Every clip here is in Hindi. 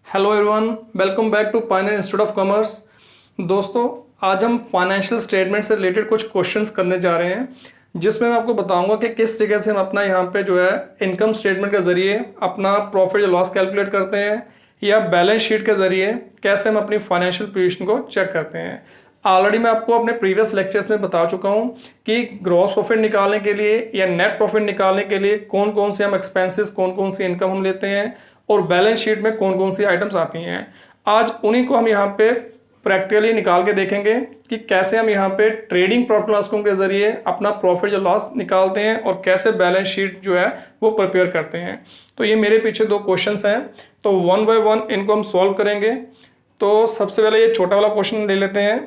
Hello everyone, welcome back to Pioneer Institute of Commerce. दोस्तों, आज हम फाइनेंशियल स्टेटमेंट से रिलेटेड कुछ क्वेश्चंस करने जा रहे हैं, जिसमें मैं आपको बताऊंगा कि किस तरीके से हम अपना यहाँ पे जो है इनकम स्टेटमेंट के ज़रिए अपना प्रॉफिट या लॉस कैलकुलेट करते हैं, या बैलेंस शीट के ज़रिए कैसे हम अपनी फाइनेंशियल पोजीशन को चेक करते हैं। ऑलरेडी मैं आपको अपने प्रीवियस लेक्चर्स में बता चुका हूँ कि ग्रॉस प्रॉफिट निकालने के लिए या नेट प्रॉफिट निकालने के लिए कौन कौन से हम एक्सपेंसेस, कौन कौन सी इनकम हम लेते हैं और बैलेंस शीट में कौन कौन सी आइटम्स आती हैं। आज उन्हीं को हम यहाँ पे प्रैक्टिकली निकाल के देखेंगे कि कैसे हम यहाँ पे ट्रेडिंग प्रॉफिट लॉस अकाउंट के जरिए अपना प्रॉफिट या लॉस निकालते हैं और कैसे बैलेंस शीट जो है वो प्रिपेयर करते हैं। तो ये मेरे पीछे दो क्वेश्चंस हैं, तो वन बाय वन इनको हम सॉल्व करेंगे। तो सबसे पहले ये छोटा वाला क्वेश्चन ले लेते हैं।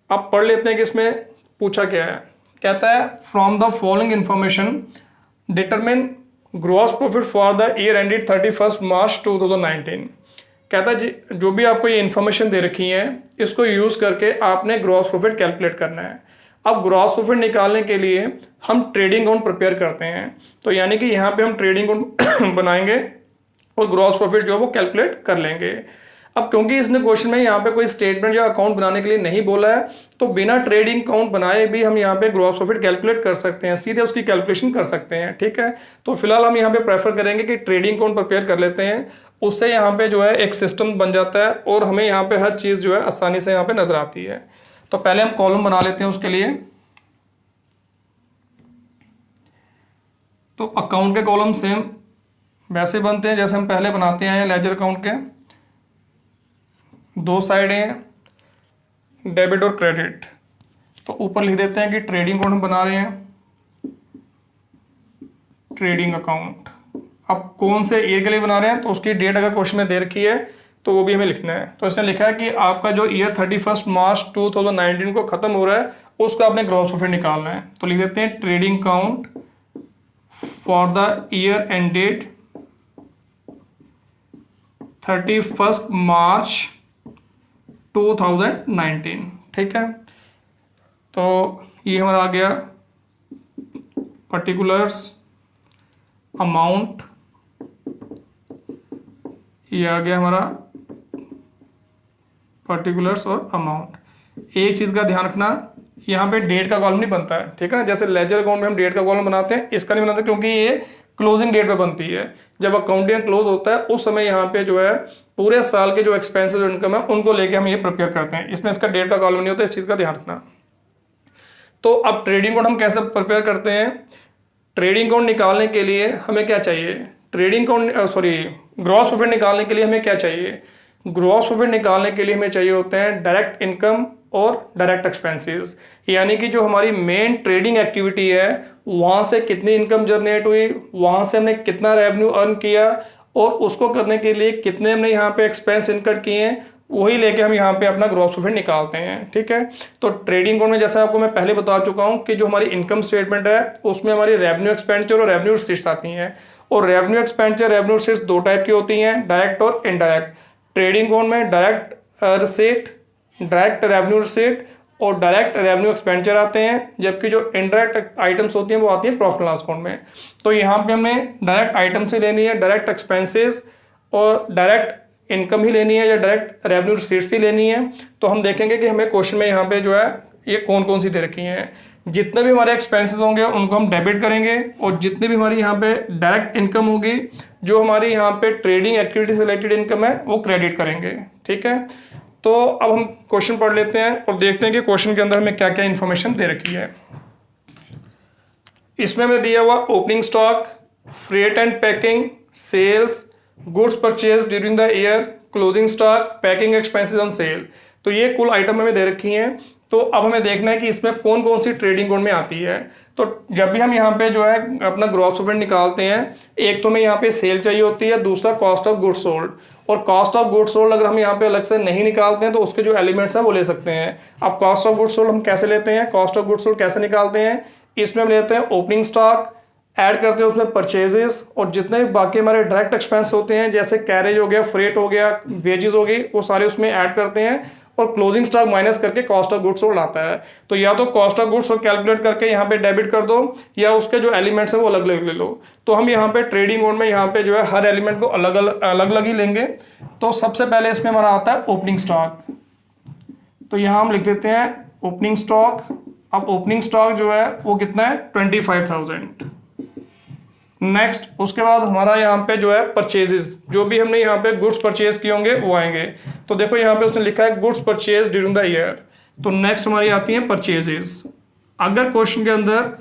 अब पढ़ लेते हैं कि इसमें पूछा क्या है। कहता है, from the following information determine gross profit for the year ended 31 मार्च 2019। कहता है जी, जो भी आपको ये इन्फॉर्मेशन दे रखी है इसको यूज़ करके आपने ग्रॉस प्रॉफिट कैलकुलेट करना है। अब ग्रॉस प्रॉफिट निकालने के लिए हम ट्रेडिंग अकाउंट प्रिपेयर करते हैं, तो यानी कि यहाँ पे हम ट्रेडिंग अकाउंट बनाएंगे और ग्रॉस प्रॉफिट जो है वो कैलकुलेट कर लेंगे। अब क्योंकि इसने क्वेश्चन में यहाँ पे कोई स्टेटमेंट या अकाउंट बनाने के लिए नहीं बोला है, तो बिना ट्रेडिंग अकाउंट बनाए भी हम यहाँ पे ग्रॉस प्रॉफिट कैलकुलेट कर सकते हैं, सीधे उसकी कैलकुलेशन कर सकते हैं। ठीक है, तो फिलहाल हम यहाँ पे प्रेफर करेंगे कि ट्रेडिंग अकाउंट प्रिपेयर कर लेते हैं। उससे यहाँ पे जो है एक सिस्टम बन जाता है और हमें यहाँ पे हर चीज़ जो है आसानी से यहाँ पे नजर आती है। तो पहले हम कॉलम बना लेते हैं उसके लिए। तो अकाउंट के कॉलम सेम वैसे बनते हैं जैसे हम पहले बनाते हैं लेजर अकाउंट के। दो साइड हैं डेबिट और क्रेडिट। तो ऊपर लिख देते हैं कि ट्रेडिंग अकाउंट बना रहे हैं, ट्रेडिंग अकाउंट। अब कौन से ईयर के लिए बना रहे हैं, तो उसकी डेट अगर क्वेश्चन में दे रखी है तो वो भी हमें लिखना है। तो इसने लिखा है कि आपका जो ईयर 31 मार्च 2019 को खत्म हो रहा है उसका आपने ग्रॉस प्रॉफिट निकालना है। तो लिख देते हैं trading account for the year ended 31 मार्च 2019। ठीक है, तो ये हमारा आ गया पर्टिकुलर्स, अमाउंट, ये आ गया हमारा पर्टिकुलर्स और अमाउंट। एक चीज़ का ध्यान रखना, यहाँ पे डेट का कॉलम नहीं बनता है। ठीक है ना, जैसे लेजर अकाउंट में हम डेट का कॉलम बनाते हैं, इसका नहीं बनाते क्योंकि ये क्लोजिंग डेट पे बनती है। जब अकाउंटिंग क्लोज होता है उस समय यहाँ पे जो है पूरे साल के जो एक्सपेंसेस और इनकम है उनको लेके हम ये प्रिपेयर करते हैं। इसमें इसका डेट का कॉलम नहीं होता, इस चीज़ का ध्यान रखना। तो अब ट्रेडिंग अकाउंट हम कैसे प्रिपेयर करते हैं। ट्रेडिंग अकाउंट निकालने के लिए हमें क्या चाहिए, ट्रेडिंग अकाउंट ग्रॉस प्रॉफिट निकालने के लिए हमें क्या चाहिए। ग्रॉस प्रॉफिट निकालने के लिए हमें चाहिए होते हैं डायरेक्ट इनकम और डायरेक्ट एक्सपेंसेस, यानी कि जो हमारी मेन ट्रेडिंग एक्टिविटी है वहाँ से कितनी इनकम जनरेट हुई, वहाँ से हमने कितना रेवेन्यू अर्न किया और उसको करने के लिए कितने हमने यहाँ पे एक्सपेंस इनकट किए हैं, वही लेके हम यहाँ पे अपना ग्रॉस प्रॉफिट निकालते हैं। ठीक है, तो ट्रेडिंग अकाउंट में जैसा आपको मैं पहले बता चुका हूँ कि जो हमारी इनकम स्टेटमेंट है उसमें हमारी रेवेन्यू एक्सपेंडिचर और रेवेन्यू रिसीट्स आती हैं। और रेवेन्यू एक्सपेंडिचर, रेवेन्यू रिसीट्स दो टाइप की होती हैं, डायरेक्ट और इनडायरेक्ट। ट्रेडिंग अकाउंट में direct receipt, direct revenue receipt और डायरेक्ट रेवेन्यू एक्सपेंडिचर आते हैं, जबकि जो इनडायरेक्ट आइटम्स होती हैं वो आती हैं प्रॉफिट लॉस अकाउंट में। तो यहाँ पे हमें डायरेक्ट आइटम से लेनी है, डायरेक्ट एक्सपेंसेस और डायरेक्ट इनकम ही लेनी है या डायरेक्ट रेवेन्यू रिसीट्स ही लेनी है। तो हम देखेंगे कि हमें क्वेश्चन में यहाँ पे जो है ये कौन कौन सी दे रखी हैं। जितने भी हमारे एक्सपेंसेस होंगे उनको हम डेबिट करेंगे और जितनी भी हमारी यहाँ पे डायरेक्ट इनकम होगी, जो हमारी यहाँ पे ट्रेडिंग एक्टिविटी से रिलेटेड इनकम है, वो क्रेडिट करेंगे। ठीक है, तो अब हम क्वेश्चन पढ़ लेते हैं और देखते हैं कि क्वेश्चन के अंदर हमें क्या क्या इन्फॉर्मेशन दे रखी है। इसमें हमें दिया हुआ opening stock, freight and packing, sales, goods purchase during the year, closing stock, packing expenses on sale. तो ये कुल आइटम हमें दे रखी हैं। तो अब हमें देखना है कि इसमें कौन कौन सी ट्रेडिंग अकाउंट में आती है। तो जब भी हम यहाँ पे जो है अपना ग्रॉस प्रॉफिट निकालते हैं, एक तो हमें यहाँ पे सेल चाहिए होती है, दूसरा कॉस्ट ऑफ गुड्स सोल्ड। और कॉस्ट ऑफ गुड्स सोल्ड अगर हम यहाँ पे अलग से नहीं निकालते हैं तो उसके जो एलिमेंट्स हैं वो ले सकते हैं। अब कॉस्ट ऑफ गुड्स सोल्ड हम कैसे लेते हैं, कॉस्ट ऑफ गुड्स सोल्ड कैसे निकालते हैं, इसमें हम लेते हैं ओपनिंग स्टॉक, ऐड करते हैं उसमें परचेजेस और जितने भी बाकी हमारे डायरेक्ट एक्सपेंस होते हैं जैसे कैरेज हो गया, फ्रेट हो गया, वेजेस हो गई, वो सारे उसमें ऐड करते हैं और क्लोजिंग स्टॉक माइनस करके कॉस्ट ऑफ गुड्स सोल्ड आता है। तो या तो cost of goods sold calculate करके यहाँ पे डेबिट कर दो या उसके जो एलिमेंट्स है वो अलग अलग ले लो। तो हम यहाँ पे ट्रेडिंग मोड में यहाँ पे जो है हर एलिमेंट को अलग अलग ही लेंगे। तो सबसे पहले इसमें हमारा आता है ओपनिंग स्टॉक। तो यहाँ हम लिख देते हैं ओपनिंग स्टॉक। अब ओपनिंग स्टॉक जो है वो कितना है 25,000। नेक्स्ट उसके बाद हमारा यहाँ पे जो है परचेजेस, जो भी हमने यहाँ पे गुड्स परचेज किए होंगे वो आएंगे। तो देखो यहाँ पे उसने लिखा है goods purchase during the year. तो नेक्स्ट हमारी आती है परचेजेस। अगर क्वेश्चन के अंदर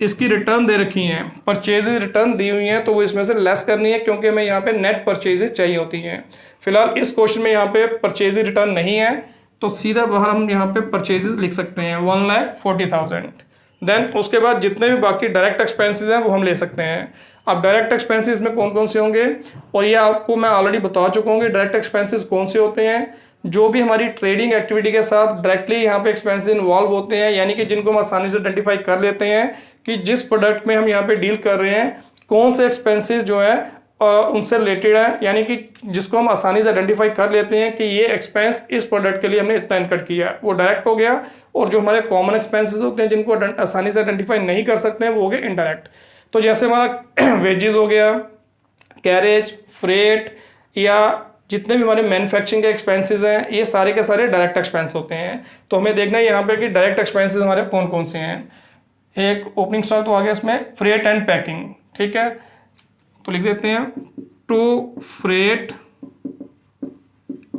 इसकी रिटर्न दे रखी हैं, परचेजेस रिटर्न दी हुई हैं, तो वो इसमें से लेस करनी है क्योंकि हमें यहाँ पे नेट परचेजेस चाहिए होती हैं। फिलहाल इस क्वेश्चन में यहाँ पे परचेजेस रिटर्न नहीं है, तो सीधा बाहर हम यहाँ पे परचेजेस लिख सकते हैं 1,40,000। देन उसके बाद जितने भी बाकी डायरेक्ट एक्सपेंसेस हैं वो हम ले सकते हैं। अब डायरेक्ट एक्सपेंसेस में कौन कौन से होंगे, और ये आपको मैं ऑलरेडी बता चुका हूँ कि डायरेक्ट एक्सपेंसेस कौन से होते हैं। जो भी हमारी ट्रेडिंग एक्टिविटी के साथ डायरेक्टली यहाँ पे एक्सपेंसेस इन्वॉल्व होते हैं, यानी कि जिनको हम आसानी से आइडेंटिफाई कर लेते हैं कि जिस प्रोडक्ट में हम यहाँ पे डील कर रहे हैं कौन से एक्सपेंसेस जो है उनसे रिलेटेड है, यानी कि जिसको हम आसानी से आइडेंटिफाई कर लेते हैं कि ये एक्सपेंस इस प्रोडक्ट के लिए हमने इतना इनकट किया है, वो डायरेक्ट हो गया। और जो हमारे कॉमन एक्सपेंसेस होते हैं जिनको आसानी से आइडेंटिफाई नहीं कर सकते हैं वो हो गए इनडायरेक्ट। तो जैसे हमारा वेजेस हो गया, कैरेज, फ्रेट, या जितने भी हमारे मैन्युफैक्चरिंग के एक्सपेंसेस हैं ये सारे के सारे डायरेक्ट एक्सपेंस होते हैं। तो हमें देखना है यहाँ पे कि डायरेक्ट एक्सपेंसेस हमारे कौन कौन से हैं। एक ओपनिंग स्टॉक तो आ गया, इसमें फ्रेट एंड पैकिंग, ठीक है। तो लिख देते हैं to freight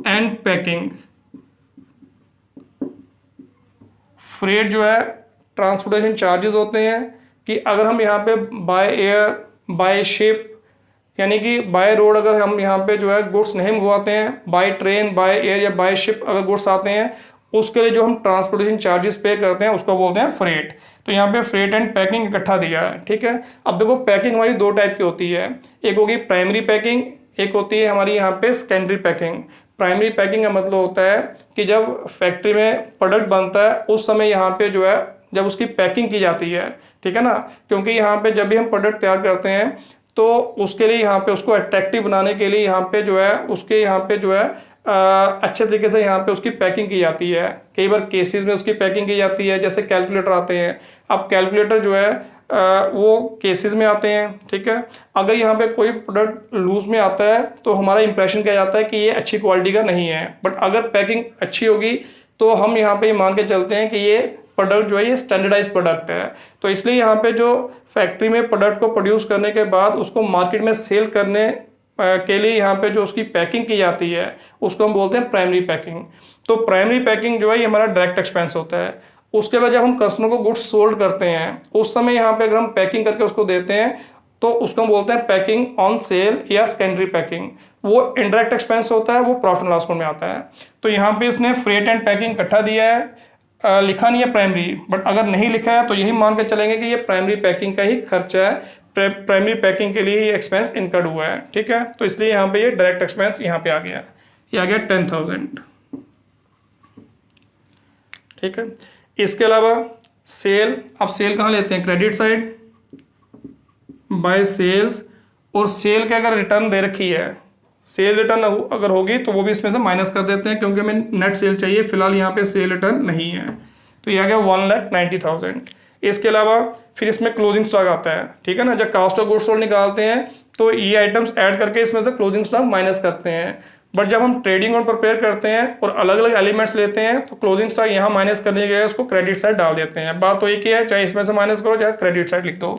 and packing. Freight जो है ट्रांसपोर्टेशन चार्जेस होते हैं कि अगर हम यहाँ पे बाय एयर, बाय शिप, यानी कि बाय रोड अगर हम यहाँ पे जो है गुड्स नहीं मंगवाते हैं, बाय ट्रेन, बाय एयर या बाय शिप अगर गुड्स आते हैं, उसके लिए जो हम ट्रांसपोर्टेशन चार्जेस पे करते हैं उसको बोलते हैं फ्रेट। तो यहाँ पे फ्रेट एंड पैकिंग इकट्ठा दिया है, ठीक है। अब देखो पैकिंग हमारी दो टाइप की होती है, एक होगी प्राइमरी पैकिंग, एक होती है हमारी यहाँ पे सेकेंडरी पैकिंग। प्राइमरी पैकिंग का मतलब होता है कि जब फैक्ट्री में प्रोडक्ट बनता है उस समय यहाँ पे जो है जब उसकी पैकिंग की जाती है, ठीक है ना। क्योंकि यहाँ पे जब भी हम प्रोडक्ट तैयार करते हैं तो उसके लिए यहाँ पे उसको अट्रैक्टिव बनाने के लिए यहाँ पे जो है उसके यहाँ पे जो है अच्छे तरीके से यहाँ पे उसकी पैकिंग की जाती है। कई बार केसेस में उसकी पैकिंग की जाती है, जैसे कैलकुलेटर आते हैं। अब कैलकुलेटर जो है वो केसेस में आते हैं, ठीक है। अगर यहाँ पे कोई प्रोडक्ट लूज में आता है तो हमारा इंप्रेशन क्या जाता है कि ये अच्छी क्वालिटी का नहीं है, बट अगर पैकिंग अच्छी होगी तो हम यहाँ पे मान के चलते हैं कि ये प्रोडक्ट जो है ये स्टैंडर्डाइज प्रोडक्ट है। तो इसलिए यहाँ पे जो फैक्ट्री में प्रोडक्ट को प्रोड्यूस करने के बाद उसको मार्केट में सेल करने के लिए यहाँ पे जो उसकी पैकिंग की जाती है उसको हम बोलते हैं प्राइमरी पैकिंग। तो प्राइमरी पैकिंग जो है ये हमारा डायरेक्ट एक्सपेंस होता है। उसके बाद जब हम कस्टमर को गुड्स सोल्ड करते हैं उस समय यहाँ पे अगर हम पैकिंग करके उसको देते हैं तो उसको हम बोलते हैं पैकिंग ऑन सेल या सेकेंडरी पैकिंग। वो इनडायरेक्ट एक्सपेंस होता है, वो प्रॉफिट एंड लॉस अकाउंट में आता है। तो यहाँ पे इसने फ्रेट एंड पैकिंग इकट्ठा दिया है, लिखा नहीं है प्राइमरी, बट अगर नहीं लिखा है तो यही मान के चलेंगे कि ये प्राइमरी पैकिंग का ही खर्चा है, प्राइमरी पैकिंग के लिए ये एक्सपेंस इनकर्ड हुआ है, ठीक है। तो इसलिए यहाँ पे ये डायरेक्ट एक्सपेंस यहाँ पे आ गया, ये आ गया 10,000, ठीक है। इसके अलावा सेल, अब सेल कहाँ लेते हैं, क्रेडिट साइड, बाय सेल्स। और सेल के अगर रिटर्न दे रखी है, सेल रिटर्न अगर होगी तो वो भी इसमें से माइनस कर देते हैं क्योंकि हमें नेट सेल चाहिए। फिलहाल यहाँ पे सेल रिटर्न नहीं है, तो ये आ गया 1,90,000। इसके अलावा फिर इसमें क्लोजिंग स्टॉक आता है, ठीक है ना। जब कास्ट ऑफ गुड्स सोल्ड निकालते हैं तो ये आइटम्स ऐड करके इसमें से क्लोजिंग स्टॉक माइनस करते हैं। बट जब हम ट्रेडिंग और प्रिपेयर करते हैं और अलग अलग एलिमेंट्स लेते हैं तो क्लोजिंग स्टॉक यहाँ माइनस करने के लिए उसको क्रेडिट साइड डाल देते हैं। बात तो एक ही है, चाहे इसमें से माइनस करो चाहे क्रेडिट साइड लिख दो।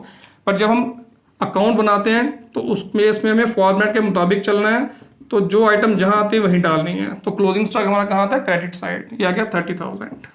पर जब हम अकाउंट बनाते हैं तो इसमें हमें फॉर्मेट के मुताबिक चलना है, तो जो आइटम जहाँ आती है वहीं डालनी है। तो क्लोजिंग स्टॉक हमारा कहाँ था, क्रेडिट साइड, ये आ गया 30,000।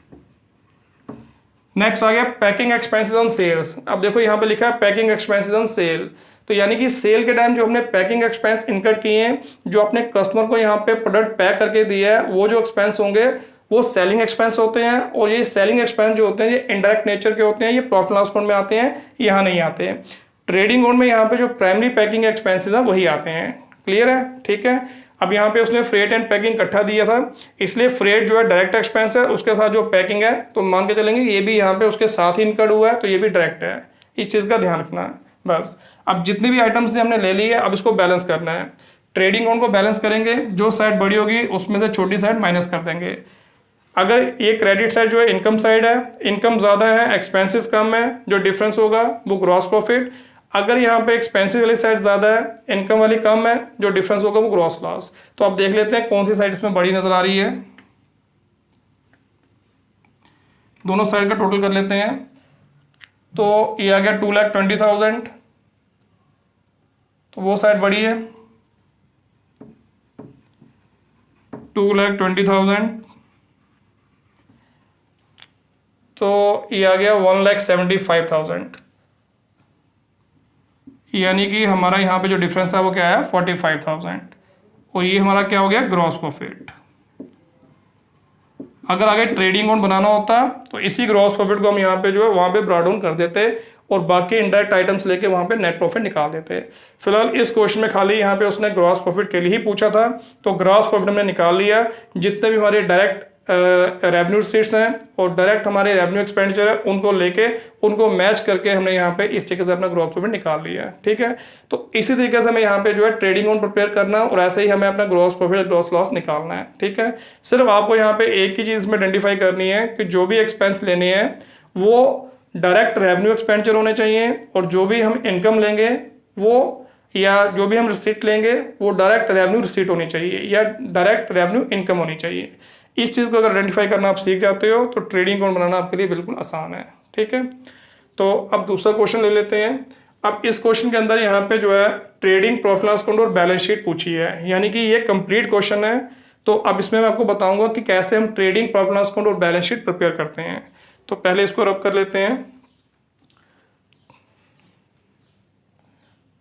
नेक्स्ट आ गया पैकिंग एक्सपेंसेस ऑन सेल्स। अब देखो यहाँ पे लिखा है पैकिंग एक्सपेंसेस ऑन सेल, तो यानी कि सेल के टाइम जो हमने पैकिंग एक्सपेंस इनकर किए हैं, जो अपने कस्टमर को यहाँ पे प्रोडक्ट पैक करके दिया है, वो जो एक्सपेंस होंगे वो सेलिंग एक्सपेंस होते हैं। और ये सेलिंग एक्सपेंस जो होते हैं ये इनडायरेक्ट नेचर के होते हैं, ये प्रॉफिट लॉस अकाउंट में आते हैं, यहाँ नहीं आते हैं। ट्रेडिंग अकाउंट में यहाँ पे जो प्राइमरी पैकिंग एक्सपेंसेस हैं वही आते हैं। क्लियर है, ठीक है। अब यहाँ पे उसने फ्रेट एंड पैकिंग इकट्ठा दिया था, इसलिए फ्रेट जो है डायरेक्ट एक्सपेंस है, उसके साथ जो पैकिंग है तो मान के चलेंगे ये भी यहाँ पे उसके साथ ही इनकर्ड हुआ है, तो ये भी डायरेक्ट है। इस चीज़ का ध्यान रखना है बस। अब जितनी भी आइटम्स हमने ले ली है अब इसको बैलेंस करना है। ट्रेडिंग अकाउंट को बैलेंस करेंगे, जो साइड बड़ी होगी उसमें से छोटी साइड माइनस कर देंगे। अगर ये क्रेडिट साइड जो है इनकम साइड है, इनकम ज़्यादा है, एक्सपेंसेस कम है, जो डिफरेंस होगा वो ग्रॉस प्रॉफिट। अगर यहाँ पे एक्सपेंसिव वाली साइड ज़्यादा है, इनकम वाली कम है, जो डिफरेंस होगा वो ग्रॉस लॉस। तो आप देख लेते हैं कौन सी साइड इसमें बड़ी नज़र आ रही है। दोनों साइड का टोटल कर लेते हैं। तो ये आ गया 2,20,000, तो वो साइड बड़ी है 2,20,000। तो ये आ गया 1,75,000, यानी कि हमारा यहाँ पे जो डिफरेंस है वो क्या है 45,000। और ये हमारा क्या हो गया ग्रॉस प्रॉफिट। अगर आगे ट्रेडिंग अकाउंट बनाना होता तो इसी ग्रॉस प्रॉफिट को हम यहाँ पे जो है वहाँ पे ब्रॉड डाउन कर देते और बाकी इनडायरेक्ट आइटम्स लेके वहाँ पे नेट प्रॉफिट निकाल देते। फिलहाल इस क्वेश्चन में खाली यहाँ पे उसने ग्रॉस प्रॉफिट के लिए ही पूछा था, तो ग्रॉस प्रॉफिट हमने निकाल लिया। जितने भी हमारे डायरेक्ट रेवेन्यू रिसीट्स हैं और डायरेक्ट हमारे रेवेन्यू एक्सपेंडिचर है उनको लेके उनको मैच करके हमने यहाँ पे इस तरीके से अपना ग्रॉस प्रॉफिट निकाल लिया है। ठीक है, तो इसी तरीके से हमें यहाँ पे जो है ट्रेडिंग अकाउंट प्रिपेयर करना और ऐसे ही हमें अपना ग्रॉस प्रॉफिट ग्रॉस लॉस निकालना है। ठीक है, सिर्फ आपको यहाँ पे एक ही चीज़ में आइडेंटिफाई करनी है कि जो भी एक्सपेंस लेने हैं वो डायरेक्ट रेवेन्यू एक्सपेंडिचर होने चाहिए और जो भी हम इनकम लेंगे वो या जो भी हम रिसीट लेंगे वो डायरेक्ट रेवेन्यू रिसीट होनी चाहिए या डायरेक्ट रेवेन्यू इनकम होनी चाहिए। इस चीज़ को अगर आइडेंटिफाई करना आप सीख जाते हो तो ट्रेडिंग अकाउंट बनाना आपके लिए बिल्कुल आसान है। ठीक है, तो अब दूसरा क्वेश्चन ले लेते हैं। अब इस क्वेश्चन के अंदर यहाँ पे जो है ट्रेडिंग प्रॉफिट लॉस अकाउंट और बैलेंस शीट पूछी है, यानी कि ये कंप्लीट क्वेश्चन है। तो अब इसमें मैं आपको बताऊंगा कि कैसे हम ट्रेडिंग प्रॉफिट लॉस अकाउंट और बैलेंस शीट प्रिपेयर करते हैं। तो पहले इसको रब कर लेते हैं।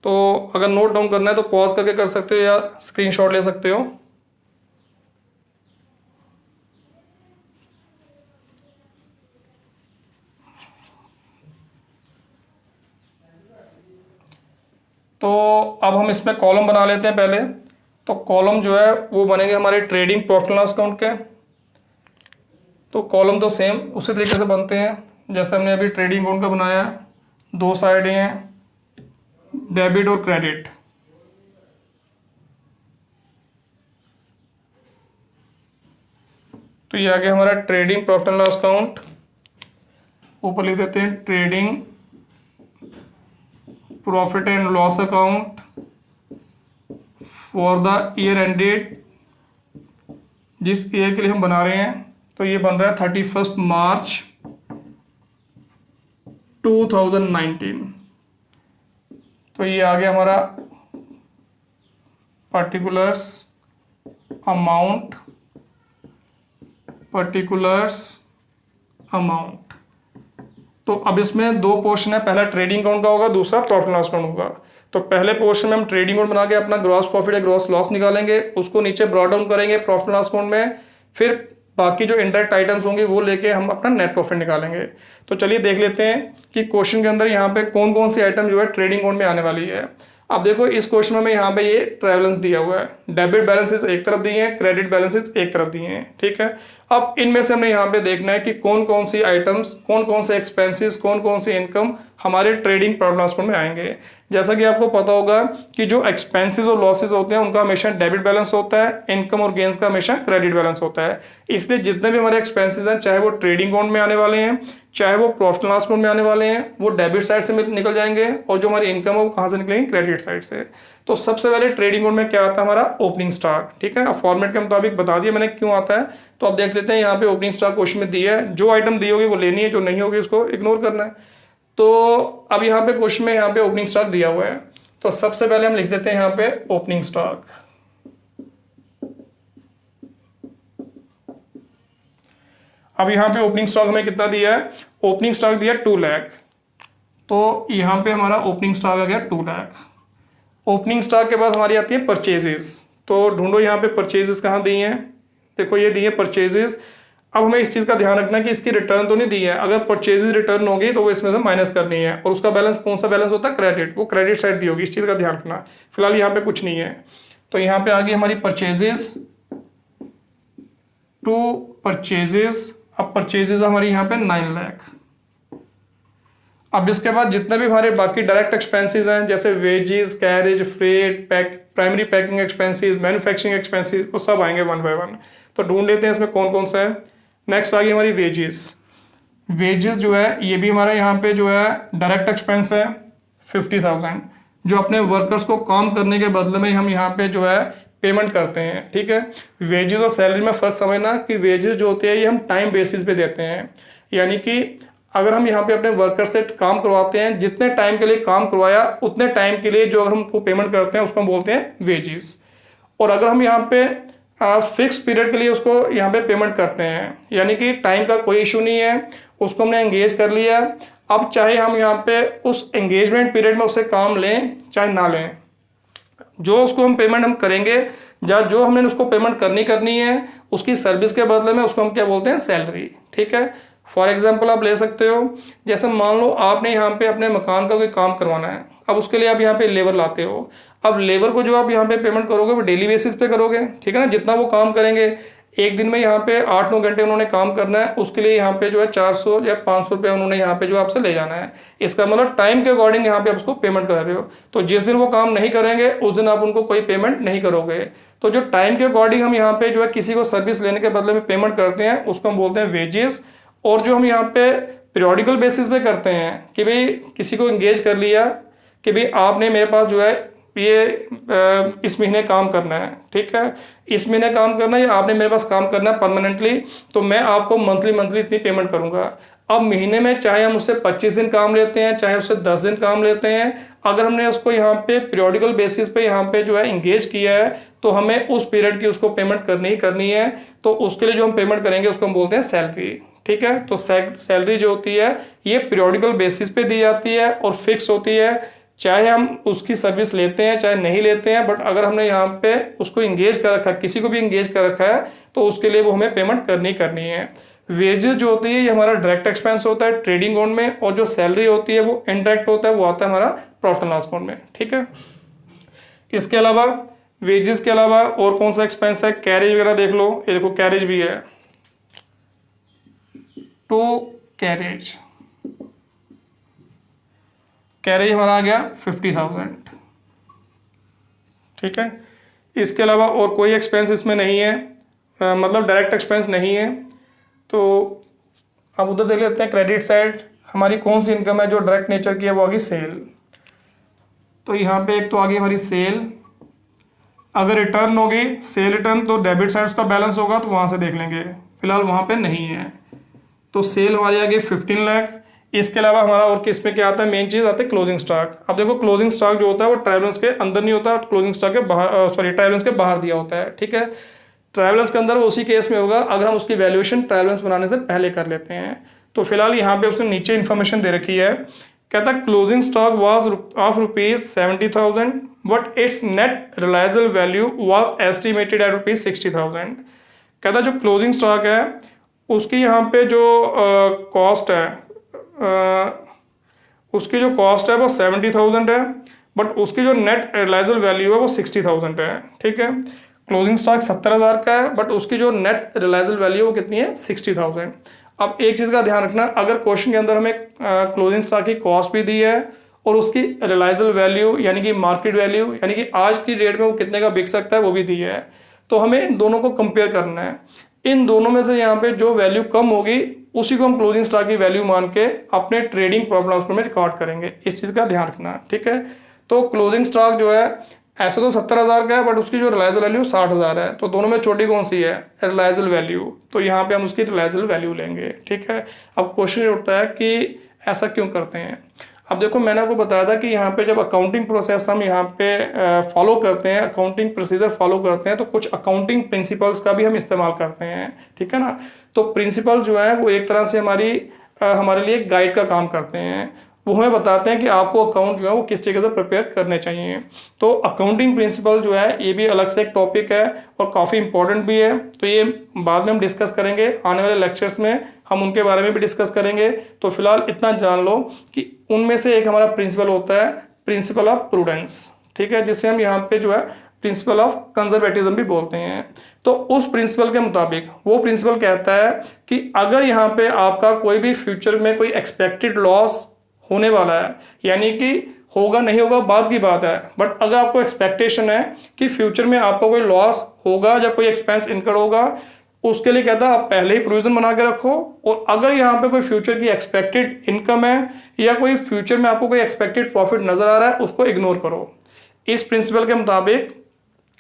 तो अगर नोट डाउन करना है तो पॉज करके कर सकते हो या स्क्रीनशॉट ले सकते हो। तो अब हम इसमें कॉलम बना लेते हैं पहले। तो कॉलम जो है वो बनेंगे हमारे ट्रेडिंग प्रॉफिट लॉस अकाउंट के। तो कॉलम तो सेम उसी तरीके से बनते हैं जैसे हमने अभी ट्रेडिंग अकाउंट का बनाया। दो साइडें हैं डेबिट और क्रेडिट। तो ये आ गया हमारा trading profit and loss account. ऊपर लिख देते हैं trading profit and loss account for the year ended, जिस ईयर के लिए हम बना रहे हैं। तो ये बन रहा है 31 मार्च 2019। तो ये आ गया हमारा पर्टिकुलर्स अमाउंट तो अब इसमें दो पोर्शन है, पहला ट्रेडिंग अकाउंट का होगा, दूसरा प्रॉफिट लॉस अकाउंट होगा। तो पहले पोर्शन में हम ट्रेडिंग अकाउंट बना के अपना ग्रॉस प्रॉफिट या ग्रॉस लॉस निकालेंगे, उसको नीचे ब्रॉड डाउन करेंगे प्रॉफिट लॉस अकाउंट में। फिर बाकी जो इनडायरेक्ट आइटम्स होंगे वो लेके हम अपना नेट प्रॉफिट निकालेंगे। तो चलिए देख लेते हैं कि क्वेश्चन के अंदर यहाँ पे कौन कौन सी आइटम जो है ट्रेडिंग अकाउंट में आने वाली है। अब देखो इस क्वेश्चन में यहाँ पे ये ट्रायलेंस दिया हुआ है, डेबिट बैलेंसेस एक तरफ दिए हैं, क्रेडिट बैलेंसेस एक तरफ दिए हैं। ठीक है, अब इनमें से हमने यहाँ पे देखना है कि कौन कौन सी आइटम्स, कौन कौन से एक्सपेंसेस, कौन कौन सी इनकम हमारे ट्रेडिंग प्रॉफिट लॉस अकाउंट में आएंगे। जैसा कि आपको पता होगा कि जो एक्सपेंसेस और लॉसेस होते हैं उनका हमेशा डेबिट बैलेंस होता है, इनकम और गेन्स का हमेशा क्रेडिट बैलेंस होता है। इसलिए जितने भी हमारे एक्सपेंसेस हैं, चाहे वो ट्रेडिंग अकाउंट में आने वाले हैं, चाहे वो प्रॉफिट लॉस अकाउंट में आने वाले हैं, वो डेबिट साइड से निकल जाएंगे और जो हमारी इनकम है वो कहाँ से निकलेंगे, क्रेडिट साइड से। तो सबसे पहले ट्रेडिंग अकाउंट में क्या आता है हमारा ओपनिंग स्टॉक। ठीक है, अब फॉर्मेट के मुताबिक बता दिया मैंने क्यों आता है। तो अब देख लेते हैं यहाँ पे ओपनिंग स्टॉक क्वेश्चन में दिया है, जो आइटम दी होगी वो लेनी है, जो नहीं होगी उसको इग्नोर करना है। तो अब यहाँ पे क्वेश्चन में यहाँ पे ओपनिंग स्टॉक दिया हुआ है, तो सबसे पहले हम लिख देते हैं यहाँ पे ओपनिंग स्टॉक। अब यहाँ पे ओपनिंग स्टॉक हमें कितना दिया है, ओपनिंग स्टॉक दिया 2 लाख। तो यहाँ पे हमारा ओपनिंग स्टॉक आ गया 2 लाख। ओपनिंग स्टॉक के बाद हमारी आती है परचेजेस। तो ढूंढो यहाँ पे परचेजेस कहाँ दी हैं। देखो ये दी है परचेजेस। अब हमें इस चीज़ का ध्यान रखना है कि इसकी रिटर्न तो नहीं दी है। अगर परचेजेस रिटर्न होगी तो वो इसमें से माइनस करनी है और उसका बैलेंस कौन सा बैलेंस होता है, क्रेडिट, वो क्रेडिट साइड दी होगी। इस चीज़ का ध्यान रखना। फिलहाल यहाँ पे कुछ नहीं है। तो यहाँ पे आ गई हमारी परचेजेस, 2 परचेजेस। अब परचेजेस हमारी यहाँ पे 9 लाख। अब इसके बाद जितने भी हमारे बाकी डायरेक्ट एक्सपेंसेस हैं जैसे wages, carriage, freight, primary packing expenses, manufacturing expenses, वो सब आएंगे 1 बाय 1। तो ढूंढ लेते हैं इसमें कौन कौन सा है। नेक्स्ट आ गई हमारी वेजेस। वेजेस जो है ये भी हमारा यहाँ पे जो है डायरेक्ट एक्सपेंस है 50,000, जो अपने वर्कर्स को काम करने के बदले में हम यहाँ पे जो है पेमेंट करते हैं। ठीक है, वेजेस और सैलरी में फ़र्क समझना कि वेजेस जो होते हैं ये हम टाइम बेसिस पे देते हैं, यानी कि अगर हम यहाँ पे अपने वर्कर से काम करवाते हैं, जितने टाइम के लिए काम करवाया उतने टाइम के लिए जो अगर हमको पेमेंट करते हैं उसको हम बोलते हैं वेजेस। और अगर हम यहाँ पे फिक्स पीरियड के लिए उसको यहाँ पे पेमेंट करते हैं, यानी कि टाइम का कोई इशू नहीं है, उसको हमने एंगेज कर लिया, अब चाहे हम यहाँ पे उस एंगेजमेंट पीरियड में उससे काम लें चाहे ना लें, जो उसको हम पेमेंट हम करेंगे या जो हमने उसको पेमेंट करनी है उसकी सर्विस के बदले में, उसको हम क्या बोलते हैं सैलरी। ठीक है, फॉर एग्जाम्पल आप ले सकते हो, जैसे मान लो आपने यहाँ पे अपने मकान का कोई काम करवाना है, अब उसके लिए आप यहाँ पे लेबर लाते हो। अब लेबर को जो आप यहाँ पे पेमेंट करोगे वो डेली बेसिस पे करोगे, ठीक है ना, जितना वो काम करेंगे, एक दिन में यहाँ पे 8-9 घंटे उन्होंने काम करना है, उसके लिए यहाँ पे जो है 400 या 500 रुपये उन्होंने यहाँ पे जो आपसे ले जाना है। इसका मतलब टाइम के अकॉर्डिंग यहाँ पे आप उसको पेमेंट कर रहे हो। तो जिस दिन वो काम नहीं करेंगे उस दिन आप उनको कोई पेमेंट नहीं करोगे। तो जो टाइम के अकॉर्डिंग हम यहाँ पे जो है किसी को सर्विस लेने के बदले में पेमेंट करते हैं उसको हम बोलते हैं वेजेस। और जो हम यहाँ पे पीरियोडिकल बेसिस पे करते हैं कि भाई किसी को एंगेज कर लिया कि भाई आपने मेरे पास जो है ये इस महीने काम करना है, ठीक है, इस महीने काम करना है या आपने मेरे पास काम करना है परमानेंटली, तो मैं आपको मंथली इतनी पेमेंट करूंगा। अब महीने में चाहे हम उससे 25 दिन काम लेते हैं चाहे उससे 10 दिन काम लेते हैं, अगर हमने उसको यहाँ पे पीरियोडिकल बेसिस पे यहाँ पे जो है इंगेज किया है तो हमें उस पीरियड की उसको पेमेंट करनी ही करनी है। तो उसके लिए जो हम पेमेंट करेंगे उसको हम बोलते हैं सैलरी। ठीक है, तो सैलरी जो होती है ये पीरियोडिकल बेसिस पे दी जाती है और फिक्स होती है, चाहे हम उसकी सर्विस लेते हैं चाहे नहीं लेते हैं, बट अगर हमने यहाँ पे उसको इंगेज कर रखा है, किसी को भी इंगेज कर रखा है, तो उसके लिए वो हमें पेमेंट करनी है। वेजेस जो होती है ये हमारा डायरेक्ट एक्सपेंस होता है ट्रेडिंग अकाउंट में, और जो सैलरी होती है वो इनडायरेक्ट होता है, वो आता है हमारा प्रॉफिट एंड लॉस अकाउंट में। ठीक है, इसके अलावा वेजेस के अलावा और कौन सा एक्सपेंस है, कैरेज वगैरह देख लो, ये देखो कैरेज भी है, टू कैरेज हमारा आ गया 50,000। ठीक है, इसके अलावा और कोई एक्सपेंस इसमें नहीं है, मतलब डायरेक्ट एक्सपेंस नहीं है। तो अब उधर देख लेते हैं क्रेडिट साइड, हमारी कौन सी इनकम है जो डायरेक्ट नेचर की है, वो आ गई सेल। तो यहाँ पे एक तो आ गई हमारी सेल, अगर रिटर्न होगी सेल रिटर्न तो डेबिट साइड का बैलेंस होगा तो वहाँ से देख लेंगे, फिलहाल वहाँ पे नहीं है। तो सेल हमारी आ गई 15 लाख। इसके अलावा हमारा और किस में क्या आता है, मेन चीज़ आता है क्लोजिंग स्टॉक। अब देखो क्लोजिंग स्टॉक जो होता है वो ट्रायल के अंदर नहीं होता, क्लोजिंग स्टॉक के बाहर, ट्रायल के बाहर दिया होता है। ठीक है, ट्रायल के अंदर वो उसी केस में होगा अगर हम उसकी वैल्यूएशन ट्रायल बनाने से पहले कर लेते हैं। तो फिलहाल यहाँ पे उसने नीचे इन्फॉर्मेशन दे रखी है, कहता है closing stock was of ₹70,000 but it's net reliable value was estimated at ₹60,000। कहता है जो क्लोजिंग स्टॉक है उसकी यहाँ पे जो कॉस्ट है, उसकी जो कॉस्ट है वो 70,000 है, बट उसकी जो नेट रिलायबल वैल्यू है वो 60,000 है। ठीक है, क्लोजिंग स्टॉक 70,000 का है बट उसकी जो नेट रिलायबल वैल्यू वो कितनी है, 60,000। अब एक चीज़ का ध्यान रखना, अगर क्वेश्चन के अंदर हमें क्लोजिंग स्टॉक की कॉस्ट भी दी है और उसकी रिलायबल वैल्यू यानी कि मार्केट वैल्यू यानी कि आज की डेट में वो कितने का बिक सकता है वो भी दी है, तो हमें इन दोनों को कंपेयर करना है। इन दोनों में से यहाँ पे जो वैल्यू कम होगी उसी को हम क्लोजिंग स्टॉक की वैल्यू मान के अपने ट्रेडिंग प्रॉफिट लॉस में रिकॉर्ड करेंगे, इस चीज़ का ध्यान रखना। ठीक है, तो क्लोजिंग स्टॉक जो है ऐसा तो 70,000 का है बट उसकी जो रिलायबल वैल्यू 60,000 है, तो दोनों में छोटी कौन सी है, रिलायबल वैल्यू, तो यहाँ पे हम उसकी रिलायबल वैल्यू लेंगे। ठीक है, अब क्वेश्चन उठता है कि ऐसा क्यों करते हैं। अब देखो मैंने आपको बताया था कि यहाँ पे जब अकाउंटिंग प्रोसेस हम यहाँ पे फॉलो करते हैं, अकाउंटिंग प्रोसीजर फॉलो करते हैं, तो कुछ अकाउंटिंग प्रिंसिपल्स का भी हम इस्तेमाल करते हैं। ठीक है ना, तो प्रिंसिपल जो है वो एक तरह से हमारे लिए गाइड का काम करते हैं, वो हमें बताते हैं कि आपको अकाउंट जो है वो किस तरीके से प्रिपेयर करने चाहिए। तो अकाउंटिंग प्रिंसिपल जो है ये भी अलग से एक टॉपिक है और काफ़ी इंपॉर्टेंट भी है, तो ये बाद में हम डिस्कस करेंगे, आने वाले लेक्चर्स में हम उनके बारे में भी डिस्कस करेंगे। तो फिलहाल इतना जान लो कि उनमें से एक हमारा प्रिंसिपल होता है प्रिंसिपल ऑफ प्रूडेंस। ठीक है, जिसे हम यहाँ पे जो है प्रिंसिपल ऑफ कंजर्वेटिज्म भी बोलते हैं। तो उस प्रिंसिपल के मुताबिक वो प्रिंसिपल कहता है कि अगर यहाँ पे आपका कोई भी फ्यूचर में कोई एक्सपेक्टेड लॉस होने वाला है, यानी कि होगा नहीं होगा बाद की बात है, बट अगर आपको एक्सपेक्टेशन है कि फ्यूचर में आपका कोई लॉस होगा या कोई एक्सपेंस इनकर होगा, उसके लिए कहता है आप पहले ही प्रोविजन बना के रखो, और अगर यहाँ पे कोई फ्यूचर की एक्सपेक्टेड इनकम है या कोई फ्यूचर में आपको कोई एक्सपेक्टेड प्रॉफिट नजर आ रहा है उसको इग्नोर करो। इस प्रिंसिपल के मुताबिक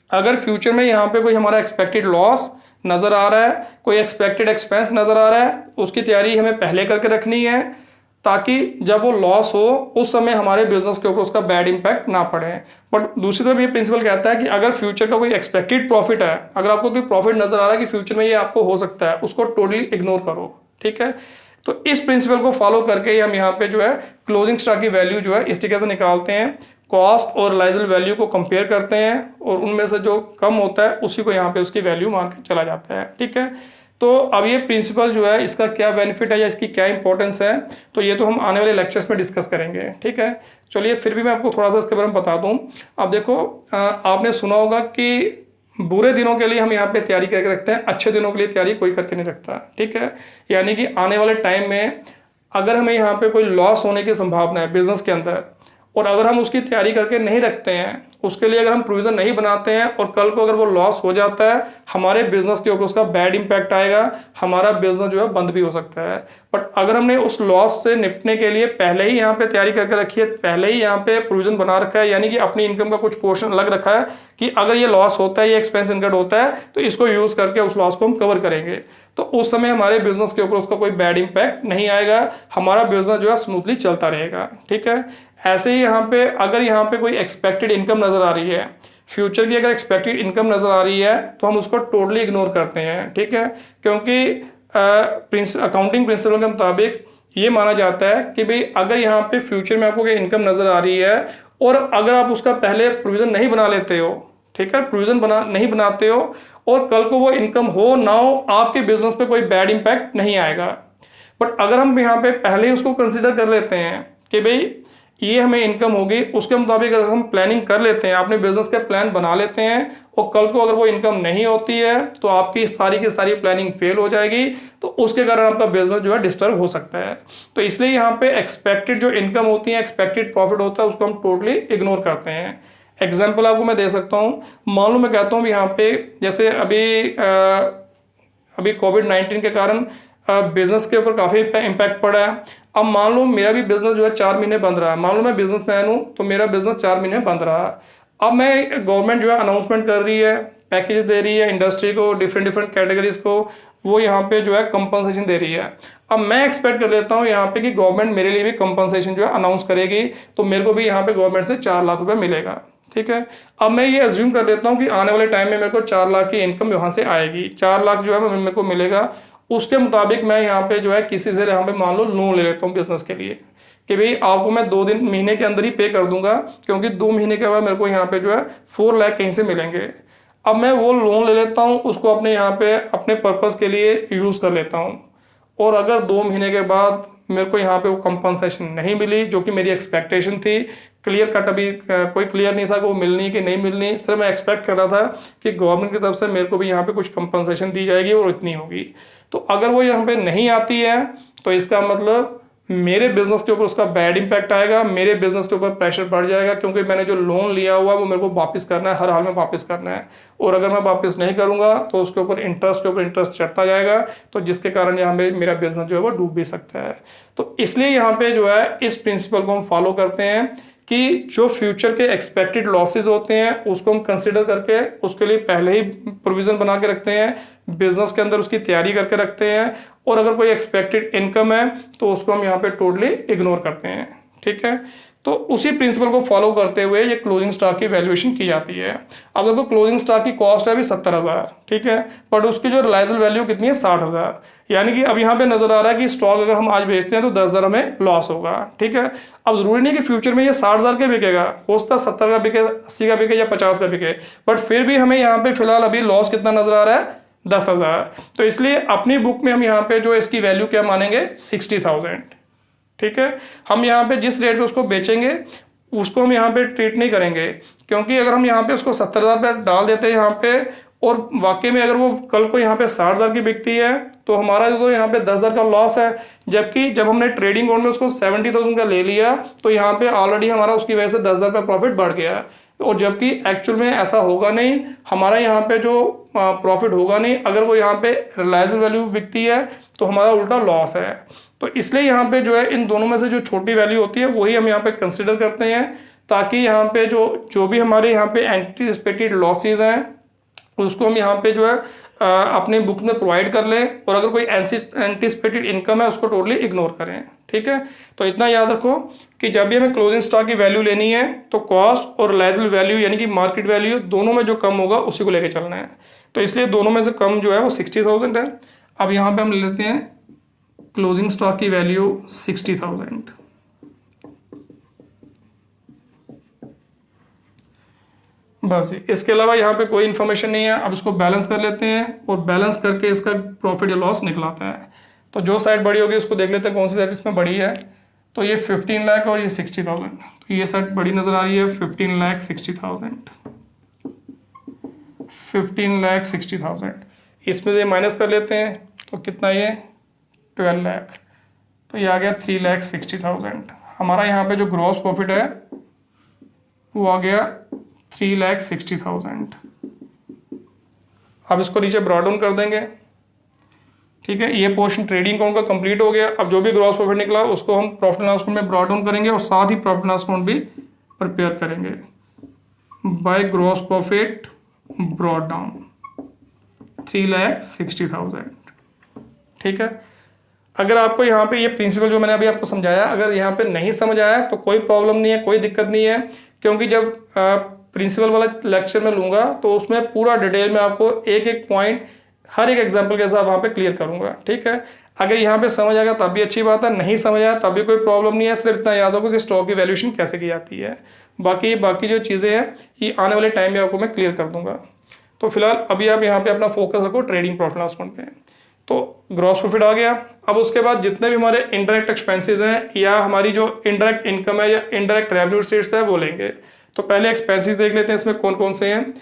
अगर फ्यूचर में यहाँ पे कोई हमारा एक्सपेक्टेड लॉस नजर आ रहा है, कोई एक्सपेक्टेड एक्सपेंस नजर आ रहा है, उसकी तैयारी हमें पहले करके रखनी है ताकि जब वो लॉस हो उस समय हमारे बिजनेस के ऊपर उसका बैड इंपैक्ट ना पड़े। बट दूसरी तरफ ये प्रिंसिपल कहता है कि अगर फ्यूचर का कोई एक्सपेक्टेड प्रॉफिट है, अगर आपको कोई प्रॉफिट नजर आ रहा है कि फ्यूचर में ये आपको हो सकता है, उसको टोटली इग्नोर करो। ठीक है, तो इस प्रिंसिपल को फॉलो करके हम यहाँ पे जो है क्लोजिंग स्टॉक की वैल्यू जो है इस तरीके से निकालते हैं, कॉस्ट और रिलाइजेबल वैल्यू को कंपेयर करते हैं और उनमें से जो कम होता है उसी को यहाँ पे उसकी वैल्यू मान के चला जाता है। ठीक है, तो अब ये प्रिंसिपल जो है इसका क्या बेनिफिट है या इसकी क्या इंपॉर्टेंस है, तो ये तो हम आने वाले लेक्चर्स में डिस्कस करेंगे। ठीक है, चलिए फिर भी मैं आपको थोड़ा सा इसके बारे में बता दूं। अब देखो, आपने सुना होगा कि बुरे दिनों के लिए हम यहाँ पे तैयारी करके रखते हैं, अच्छे दिनों के लिए तैयारी कोई करके नहीं रखता। ठीक है, यानी कि आने वाले टाइम में अगर हमें यहाँ पे कोई लॉस होने की संभावना है बिजनेस के अंदर, और अगर हम उसकी तैयारी करके नहीं रखते हैं, उसके लिए अगर हम प्रोविजन नहीं बनाते हैं और कल को अगर वो लॉस हो जाता है, हमारे बिजनेस के ऊपर उसका बैड इंपैक्ट आएगा, हमारा बिजनेस जो है बंद भी हो सकता है। बट अगर हमने उस लॉस से निपटने के लिए पहले ही यहाँ पे तैयारी करके रखी है, पहले ही यहाँ पे प्रोविजन बना रखा है, यानी कि अपनी इनकम का कुछ पोर्शन अलग रखा है कि अगर ये लॉस होता है, ये एक्सपेंस इनकम होता है, तो इसको यूज करके उस लॉस को हम कवर करेंगे, तो उस समय हमारे बिजनेस के ऊपर उसका कोई बैड इंपैक्ट नहीं आएगा, हमारा बिजनेस जो है स्मूथली चलता रहेगा। ठीक है, ऐसे ही यहाँ पे अगर यहाँ पे कोई एक्सपेक्टेड इनकम नजर आ रही है, फ्यूचर की अगर एक्सपेक्टेड इनकम नजर आ रही है, तो हम उसको टोटली इग्नोर करते हैं। ठीक है, क्योंकि अकाउंटिंग प्रिंसिपल के मुताबिक ये माना जाता है कि भाई अगर यहाँ पे फ्यूचर में आपको कोई इनकम नजर आ रही है और अगर आप उसका पहले प्रोविजन नहीं बना लेते हो, ठीक है, प्रोविजन नहीं बनाते हो और कल को वो इनकम हो ना हो, आपके बिजनेस पे कोई बैड इंपैक्ट नहीं आएगा। बट अगर हम यहाँ पे पहले ही उसको कंसिडर कर लेते हैं कि भाई ये हमें इनकम होगी, उसके मुताबिक अगर हम प्लानिंग कर लेते हैं, अपने बिजनेस का प्लान बना लेते हैं और कल को अगर वो इनकम नहीं होती है तो आपकी सारी की सारी प्लानिंग फेल हो जाएगी, तो उसके कारण आपका बिजनेस जो है डिस्टर्ब हो सकता है। तो इसलिए यहाँ पे एक्सपेक्टेड जो इनकम होती है, एक्सपेक्टेड प्रॉफिट होता है, उसको हम टोटली इग्नोर करते हैं। एग्जाम्पल आपको मैं दे सकता हूँ, मान लो मैं कहता हूँ यहाँ पे जैसे अभी कोविड-19 के कारण बिजनेस के ऊपर काफ़ी इम्पैक्ट पड़ा है। अब मान लो मेरा भी बिजनेस जो है 4 महीने बंद रहा है, मान लो मैं बिजनेसमैन हूँ तो मेरा बिजनेस 4 महीने बंद रहा। अब मैं गवर्नमेंट जो है अनाउंसमेंट कर रही है, पैकेज दे रही है इंडस्ट्री को, डिफरेंट कैटेगरीज को, वो यहाँ पे जो है कंपनसेशन दे रही है। अब मैं एक्सपेक्ट कर लेता हूँ यहाँ पे कि गवर्नमेंट मेरे लिए भी कंपनसेशन जो है अनाउंस करेगी, तो मेरे को भी यहाँ पे गवर्नमेंट से 4 लाख रुपये मिलेगा। ठीक है, अब मैं ये अज्यूम कर लेता हूँ कि आने वाले टाइम में मेरे को 4 लाख की इनकम यहाँ से आएगी, 4 लाख जो है मेरे को मिलेगा। उसके मुताबिक मैं यहाँ पे जो है किसी से यहाँ पे मान लो लोन ले लेता हूँ बिजनेस के लिए कि भाई आपको मैं 2 महीने के अंदर ही पे कर दूंगा, क्योंकि 2 महीने के बाद मेरे को यहाँ पे जो है 4 लाख कहीं से मिलेंगे। अब मैं वो लोन ले लेता हूँ, उसको अपने यहाँ पे अपने पर्पस के लिए यूज़ कर लेता हूँ, और अगर 2 महीने के बाद मेरे को यहाँ पे वो कंपनसेशन नहीं मिली जो कि मेरी एक्सपेक्टेशन थी, क्लियर कट अभी कोई क्लियर नहीं था कि वो मिलनी कि नहीं मिलनी, सिर्फ मैं एक्सपेक्ट कर रहा था कि गवर्नमेंट की तरफ से मेरे को भी यहाँ पे कुछ कंपनसेशन दी जाएगी और इतनी होगी। तो अगर वो यहाँ पे नहीं आती है तो इसका मतलब मेरे बिजनेस के ऊपर उसका बैड इंपैक्ट आएगा, मेरे बिजनेस के ऊपर प्रेशर बढ़ जाएगा, क्योंकि मैंने जो लोन लिया हुआ है वो मेरे को वापस करना है, हर हाल में वापस करना है, और अगर मैं वापस नहीं करूंगा तो उसके ऊपर इंटरेस्ट चढ़ता जाएगा, तो जिसके कारण यहाँ पे मेरा बिजनेस जो है वो डूब भी सकता है। तो इसलिए यहाँ पे जो है इस प्रिंसिपल को हम फॉलो करते हैं कि जो फ्यूचर के एक्सपेक्टेड लॉसेज होते हैं उसको हम कंसिडर करके उसके लिए पहले ही प्रोविजन बना के रखते हैं, बिजनेस के अंदर उसकी तैयारी करके रखते हैं, और अगर कोई एक्सपेक्टेड इनकम है तो उसको हम यहाँ पे टोटली इग्नोर करते हैं। ठीक है, तो उसी प्रिंसिपल को फॉलो करते हुए ये क्लोजिंग स्टॉक की वैल्यूएशन की जाती है। अब देखो क्लोजिंग स्टॉक की कॉस्ट है अभी 70,000, ठीक है, बट उसकी जो रिलाइजेबल वैल्यू कितनी है 60,000, यानी कि अब यहाँ पे नजर आ रहा है कि स्टॉक अगर हम आज बेचते हैं तो 10,000 हमें लॉस होगा। ठीक है, अब जरूरी नहीं कि फ्यूचर में ये 60,000 के बिकेगा, हो सकता है 70 का बिके, 80 का बिके या 50 का बिके, बट फिर भी हमें यहाँ पे फिलहाल अभी लॉस कितना नजर आ रहा है 10,000। तो इसलिए अपनी बुक में हम यहाँ पे जो इसकी वैल्यू क्या मानेंगे 60,000। ठीक है, हम यहाँ पे जिस रेट पे उसको बेचेंगे उसको हम यहाँ पे ट्रीट नहीं करेंगे, क्योंकि अगर हम यहाँ पे उसको 70,000 पे डाल देते हैं यहाँ पे, और वाकई में अगर वो कल को यहाँ पे 60,000 की बिकती है तो हमारा तो यहाँ पे 10,000 का लॉस है, जबकि जब हमने ट्रेडिंग अकाउंट में उसको 70,000 का ले लिया तो यहाँ पे ऑलरेडी हमारा उसकी वजह से 10,000 का प्रॉफिट बढ़ गया है। और जबकि एक्चुअल में ऐसा होगा नहीं, हमारा यहाँ पे जो प्रॉफिट होगा नहीं। अगर वो यहाँ पे रिलायबल वैल्यू बिकती है तो हमारा उल्टा लॉस है। तो इसलिए यहाँ पे जो है इन दोनों में से जो छोटी वैल्यू होती है वही हम यहाँ पे कंसिडर करते हैं, ताकि यहाँ पे जो भी हमारे यहाँ पे एंटीसिपेटेड लॉसेज हैं उसको हम यहाँ पे जो है अपनी बुक में प्रोवाइड कर लें, और अगर कोई एंटीसिपेटेड इनकम है उसको टोटली इग्नोर करें। ठीक है, तो इतना याद रखो कि जब भी हमें क्लोजिंग स्टॉक की वैल्यू लेनी है तो कॉस्ट और रिलायबल वैल्यू यानी कि मार्केट वैल्यू दोनों में जो कम होगा उसी को लेके चलना है। तो इसलिए दोनों में से कम जो है वो 60,000 है। अब यहाँ पे हम ले लेते हैं क्लोजिंग स्टॉक की वैल्यू 60,000। बस इसके अलावा यहाँ पे कोई इन्फॉर्मेशन नहीं है। अब इसको बैलेंस कर लेते हैं और बैलेंस करके इसका प्रॉफिट या लॉस निकलाता है। तो जो साइड बड़ी होगी उसको देख लेते हैं कौन सी साइड इसमें बड़ी है। तो ये 15 लाख और ये 60,000, तो ये साइड बड़ी नज़र आ रही है 15,60,000। 15,60,000 इसमें से माइनस कर लेते हैं तो कितना ये 12 लाख, तो ये आ गया 3,60,000। हमारा यहाँ पे जो ग्रॉस प्रॉफिट है वो आ गया 3,60,000। अब इसको नीचे ब्रॉड डाउन कर देंगे। ठीक है, ये पोर्शन ट्रेडिंग अकाउंट का कंप्लीट हो गया। अब जो भी ग्रॉस प्रॉफिट निकला उसको हम प्रॉफिट एंड लॉस अकाउंट में ब्रॉड डाउन करेंगे और साथ ही प्रॉफिट एंड लॉस अकाउंट भी प्रिपेयर करेंगे by gross profit brought down 3,60,000। ठीक है, अगर आपको यहाँ पे ये प्रिंसिपल जो मैंने अभी आपको समझाया अगर यहाँ पे नहीं समझ आया तो कोई प्रॉब्लम नहीं है, कोई दिक्कत नहीं है, क्योंकि जब प्रिंसिपल वाला लेक्चर में लूँगा तो उसमें पूरा डिटेल में आपको एक एक पॉइंट हर एक एग्जाम्पल के साथ वहाँ पे क्लियर करूँगा। ठीक है, अगर यहाँ पे समझ आएगा तब भी अच्छी बात है, नहीं समझ आया तब भी कोई प्रॉब्लम नहीं है। सिर्फ इतना याद होगा कि स्टॉक की वैल्यूएशन कैसे की जाती है। बाकी जो चीज़ें हैं ये आने वाले टाइम में आपको मैं क्लियर कर दूंगा। तो फिलहाल अभी आप यहाँ पे अपना फोकस रखो ट्रेडिंग प्रॉफिट लॉस अकाउंट पे। तो ग्रॉस प्रॉफिट आ गया। अब उसके बाद जितने भी हमारे इनडायरेक्ट एक्सपेंसेस हैं या हमारी जो इनडायरेक्ट इनकम है या इनडायरेक्ट रेवेन्यू रिसीट्स है वो लेंगे। तो पहले एक्सपेंसेस देख लेते हैं इसमें कौन कौन से हैं।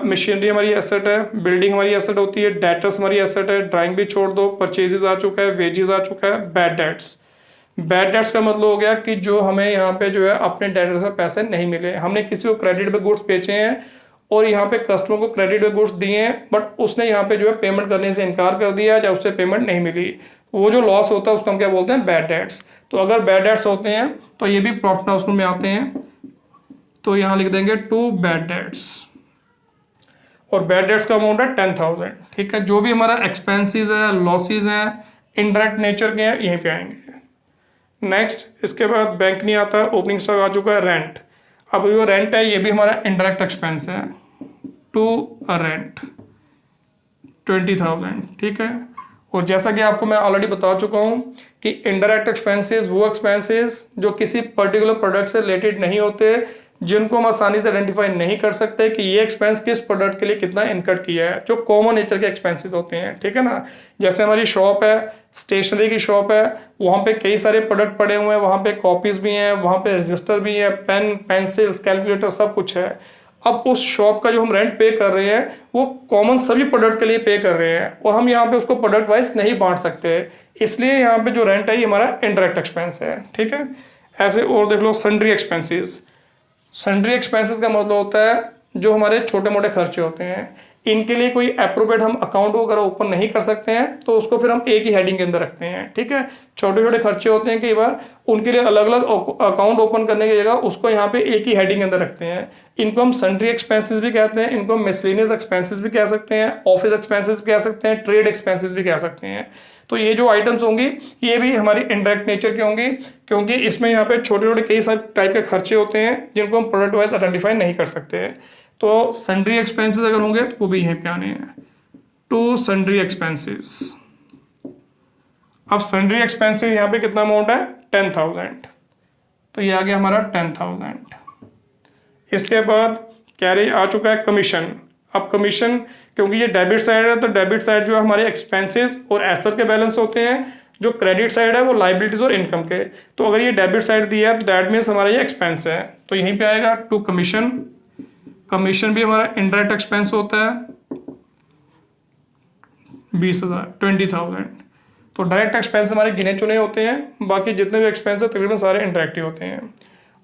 मशीनरी हमारी एसेट है, बिल्डिंग हमारी एसेट होती है, डेटर्स हमारी एसेट है, ड्राइंग भी छोड़ दो, परचेजेस आ चुका है, वेजेस आ चुका है, बैड डेट्स। बैड डेट्स का मतलब हो गया कि जो हमें यहाँ पे जो है अपने डेटर से पैसे नहीं मिले, हमने किसी को क्रेडिट पे गुड्स बेचे हैं और यहाँ पे कस्टमर को क्रेडिट पे गुड्स दिए हैं बट उसने यहाँ पे जो है पेमेंट करने से इनकार कर दिया या उससे पेमेंट नहीं मिली, वो जो लॉस होता है उसको हम क्या बोलते हैं, बैड डेट्स। तो अगर बैड डेट्स होते हैं तो ये भी प्रॉफिट लॉस में आते हैं। तो यहाँ लिख देंगे टू बैड डेट्स और बैड डेट्स का अमाउंट है 10,000। ठीक है, जो भी हमारा एक्सपेंसेस है, लॉसेज हैं, इनडायरेक्ट नेचर के हैं, यहीं पे आएंगे। नेक्स्ट इसके बाद बैंक नहीं आता, ओपनिंग स्टॉक आ चुका है, रेंट। अब जो रेंट है ये भी हमारा इनडायरेक्ट एक्सपेंस है, टू रेंट 20,000। ठीक है, और जैसा कि आपको मैं ऑलरेडी बता चुका हूँ कि इनडायरेक्ट एक्सपेंसेस वो एक्सपेंसेस जो किसी पर्टिकुलर प्रोडक्ट से रिलेटेड नहीं होते, जिनको हम आसानी से आइडेंटिफाई नहीं कर सकते कि ये एक्सपेंस किस प्रोडक्ट के लिए कितना इनकट किया है, जो कॉमन नेचर के एक्सपेंसेस होते हैं। ठीक है ना, जैसे हमारी शॉप है, स्टेशनरी की शॉप है, वहाँ पे कई सारे प्रोडक्ट पड़े हुए हैं, वहाँ पे कॉपीज भी हैं, वहाँ पे रजिस्टर भी है, पेन, पेंसिल्स, कैलकुलेटर सब कुछ है। अब उस शॉप का जो हम रेंट पे कर रहे हैं वो कॉमन सभी प्रोडक्ट के लिए पे कर रहे हैं और हम यहाँ पे उसको प्रोडक्ट वाइज नहीं बांट सकते, इसलिए यहाँ पे जो रेंट है ये हमारा इनडायरेक्ट एक्सपेंस है। ठीक है, ऐसे और देख लो सन्ड्री एक्सपेंसेस। सन्ड्री एक्सपेंसेस का मतलब होता है जो हमारे छोटे मोटे खर्चे होते हैं, इनके लिए कोई अप्रोप्रिएट हम अकाउंट वगैरह ओपन नहीं कर सकते हैं तो उसको फिर हम एक ही हेडिंग के अंदर रखते हैं। ठीक है, छोटे छोटे खर्चे होते हैं कई बार, उनके लिए अलग अलग अकाउंट ओपन करने की जगह उसको यहाँ पे एक ही हेडिंग के अंदर रखते हैं। इनको हम सन्ड्री एक्सपेंसेस भी कहते हैं, इनको हम मिसलेनियस एक्सपेंसेस भी कह सकते हैं, ऑफिस एक्सपेंसेस भी कह सकते हैं, ट्रेड एक्सपेंसेस भी कह सकते हैं। तो ये जो आइटम्स होंगी ये भी हमारी इनडायरेक्ट नेचर की होंगी, क्योंकि इसमें यहाँ पे छोटे छोटे कई सारे टाइप के खर्चे होते हैं जिनको हम प्रोडक्ट वाइज आइडेंटिफाई नहीं कर सकते। तो सन्ड्री एक्सपेंसेस अगर होंगे तो वो भी यहीं पे आने हैं, टू सन्ड्री एक्सपेंसेस। अब सन्ड्री एक्सपेंसेस यहाँ पे कितना अमाउंट है, 10,000। तो ये आ गया हमारा 10,000। इसके बाद कैरी आ चुका है कमीशन। अब कमीशन क्योंकि ये डेबिट साइड है तो डेबिट साइड जो है हमारे एक्सपेंसेस और एसेट के बैलेंस होते हैं, जो क्रेडिट साइड है वो लाइबिलिटीज और इनकम के। तो अगर ये डेबिट साइड दिया है तो दैट मीन्स हमारा ये एक्सपेंस है, तो यहीं पे आएगा टू कमीशन। कमीशन भी हमारा इनडायरेक्ट एक्सपेंस होता है 20,000। तो डायरेक्ट एक्सपेंस हमारे गिने चुने होते हैं, बाकी जितने भी एक्सपेंस है तकरीबन सारे इनडायरेक्ट ही होते हैं।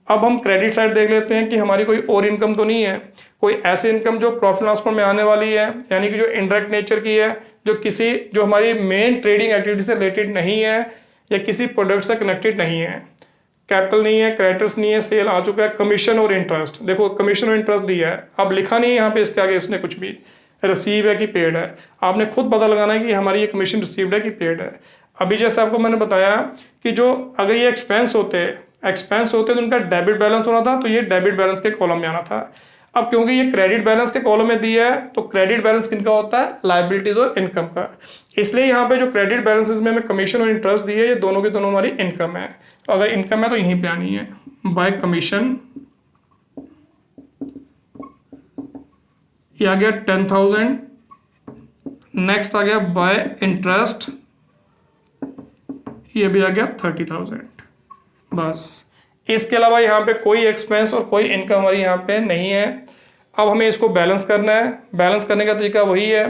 अब हम क्रेडिट साइड देख लेते हैं कि हमारी कोई और इनकम तो नहीं है, कोई ऐसी इनकम जो प्रॉफिट लॉस अकाउंट में आने वाली है, यानी कि जो इनडायरेक्ट नेचर की है, जो हमारी मेन ट्रेडिंग एक्टिविटी से रिलेटेड नहीं है या किसी प्रोडक्ट से कनेक्टेड नहीं है। कैपिटल नहीं है, क्रेडिटर्स नहीं है, सेल आ चुका है, कमीशन और इंटरेस्ट, देखो कमीशन और इंटरेस्ट दिया है, अब लिखा नहीं है यहाँ पे इसके आगे उसने कुछ भी, रिसीव है कि पेड है, आपने खुद पता लगाना है कि हमारी ये कमीशन रिसीव्ड है कि पेड है। अभी जैसे आपको मैंने बताया कि जो अगर ये एक्सपेंस होते तो उनका डेबिट बैलेंस होना था, तो ये डेबिट बैलेंस के कॉलम में आना था। अब क्योंकि ये क्रेडिट बैलेंस के कॉलम में दिया है, तो क्रेडिट बैलेंस किनका होता है, लायबिलिटीज और इनकम का, इसलिए यहाँ पे जो क्रेडिट बैलेंसेस में हमें कमीशन और इंटरेस्ट दिए, ये दोनों की दोनों हमारी इनकम है। तो अगर इनकम है तो यहीं पे आनी है, बाय कमीशन ये आ गया 10,000, नेक्स्ट आ गया बाय इंटरेस्ट, ये भी आ गया 30,000। बस, इसके अलावा यहाँ पे कोई एक्सपेंस और कोई इनकम हमारी यहाँ पे नहीं है। अब हमें इसको बैलेंस करना है। बैलेंस करने का तरीका वही है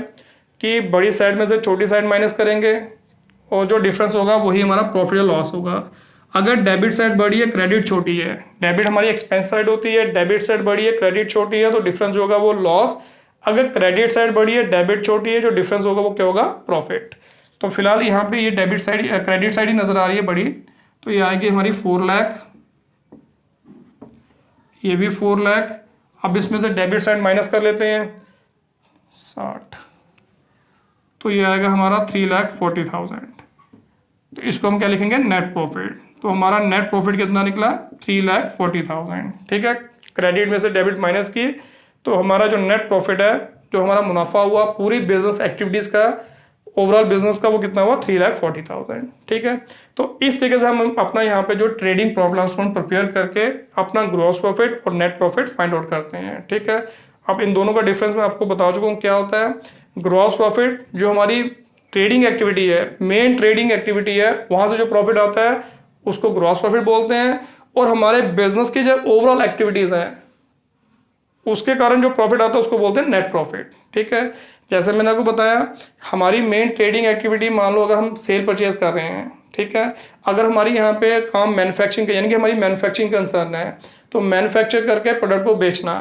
कि बड़ी साइड में से छोटी साइड माइनस करेंगे और जो डिफरेंस होगा वही हमारा प्रॉफिट या लॉस होगा। अगर डेबिट साइड बड़ी है, क्रेडिट छोटी है, डेबिट हमारी एक्सपेंस साइड होती है, डेबिट साइड बड़ी है, क्रेडिट छोटी है, तो डिफरेंस जो होगा वो लॉस। अगर क्रेडिट साइड बड़ी है, डेबिट छोटी है, जो डिफरेंस होगा वो क्या होगा, प्रॉफिट। तो फिलहाल यहाँ पे ये डेबिट साइड क्रेडिट साइड ही नजर आ रही है बड़ी, तो ये आएगी हमारी 4 लाख, ये भी 4 लाख। अब इसमें से डेबिट साइड माइनस कर लेते हैं 60, तो ये आएगा हमारा 3,40,000। तो इसको हम क्या लिखेंगे, नेट प्रॉफिट। तो हमारा नेट प्रॉफिट कितना निकला, 3,40,000। ठीक है, क्रेडिट में से डेबिट माइनस की, तो हमारा जो नेट प्रॉफिट है, जो हमारा मुनाफा हुआ पूरी बिजनेस एक्टिविटीज का, ओवरऑल बिजनेस का, वो कितना हुआ, 3,40,000। ठीक है, तो इस तरीके से हम अपना यहाँ पे जो trading profit loss account prepare करके अपना ग्रॉस प्रॉफिट और नेट प्रॉफिट फाइंड आउट करते हैं। ठीक है, अब इन दोनों का डिफरेंस मैं आपको बता चुका हूँ क्या होता है। ग्रॉस प्रॉफिट जो हमारी ट्रेडिंग एक्टिविटी है, मेन ट्रेडिंग एक्टिविटी है, वहां से जो प्रॉफिट आता है उसको ग्रॉस प्रॉफिट बोलते हैं, और हमारे बिजनेस की जो ओवरऑल एक्टिविटीज है उसके कारण जो प्रॉफिट आता है उसको बोलते हैं नेट प्रॉफिट। ठीक है, जैसे मैंने आपको बताया, हमारी मेन ट्रेडिंग एक्टिविटी, मान लो अगर हम सेल परचेज कर रहे हैं, ठीक है, अगर हमारी यहाँ पे काम मैन्युफैक्चरिंग का, यानी कि हमारी मैन्युफैक्चरिंग कंसर्न है, तो मैन्युफैक्चर करके प्रोडक्ट को बेचना,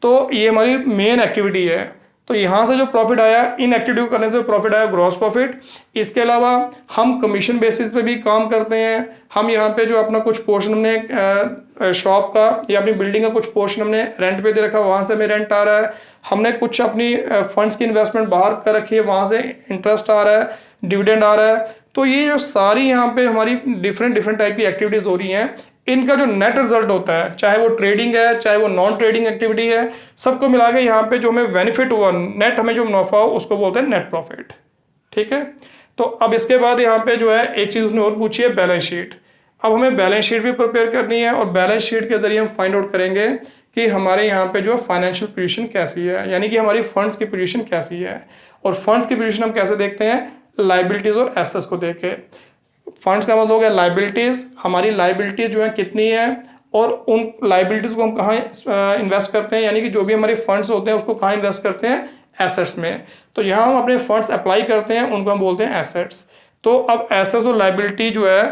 तो ये हमारी मेन एक्टिविटी है। तो यहाँ से जो प्रॉफिट आया, इन एक्टिविटी को करने से प्रॉफिट आया, ग्रॉस प्रॉफिट। इसके अलावा हम कमीशन बेसिस पे भी काम करते हैं। हम यहाँ पे जो अपना कुछ पोर्शन हमने शॉप का या अपनी बिल्डिंग का कुछ पोर्शन हमने रेंट पे दे रखा, वहाँ से हमें रेंट आ रहा है। हमने कुछ अपनी फंड्स की इन्वेस्टमेंट बाहर कर रखी है, वहाँ से इंटरेस्ट आ रहा है, डिविडेंड आ रहा है। तो ये जो सारी यहाँ पे हमारी डिफरेंट टाइप की एक्टिविटीज हो रही हैं, इनका जो नेट रिजल्ट होता है, चाहे वो ट्रेडिंग है, चाहे वो नॉन ट्रेडिंग एक्टिविटी है, सबको मिला के यहाँ पे जो हमें बेनिफिट हुआ, नेट हमें जो मुनाफा हो, उसको बोलते हैं नेट प्रॉफिट। ठीक है, तो अब इसके बाद यहाँ पे जो है एक चीज़ उसने और पूछी है, बैलेंस शीट। अब हमें बैलेंस शीट भी प्रिपेयर करनी है, और बैलेंस शीट के जरिए हम फाइंड आउट करेंगे कि हमारे यहाँ पे जो फाइनेंशियल पोजीशन कैसी है, यानी कि हमारी फंड्स की पोजीशन कैसी है। और फंड्स की पोजीशन हम कैसे देखते हैं, लाइबिलिटीज और एसेट्स को देख के। फंड्स का मतलब हो गया लाइबिलिटीज, हमारी लाइबिलिटीज जो है कितनी है, और उन लाइबिलिटीज को हम कहाँ इन्वेस्ट करते हैं, यानी कि जो भी हमारे फंड्स होते हैं उसको कहाँ इन्वेस्ट करते हैं, एसेट्स में। तो यहाँ हम अपने फंड्स अप्लाई करते हैं, उनको हम बोलते हैं एसेट्स। तो अब एसेट्स और लाइबिलिटी जो है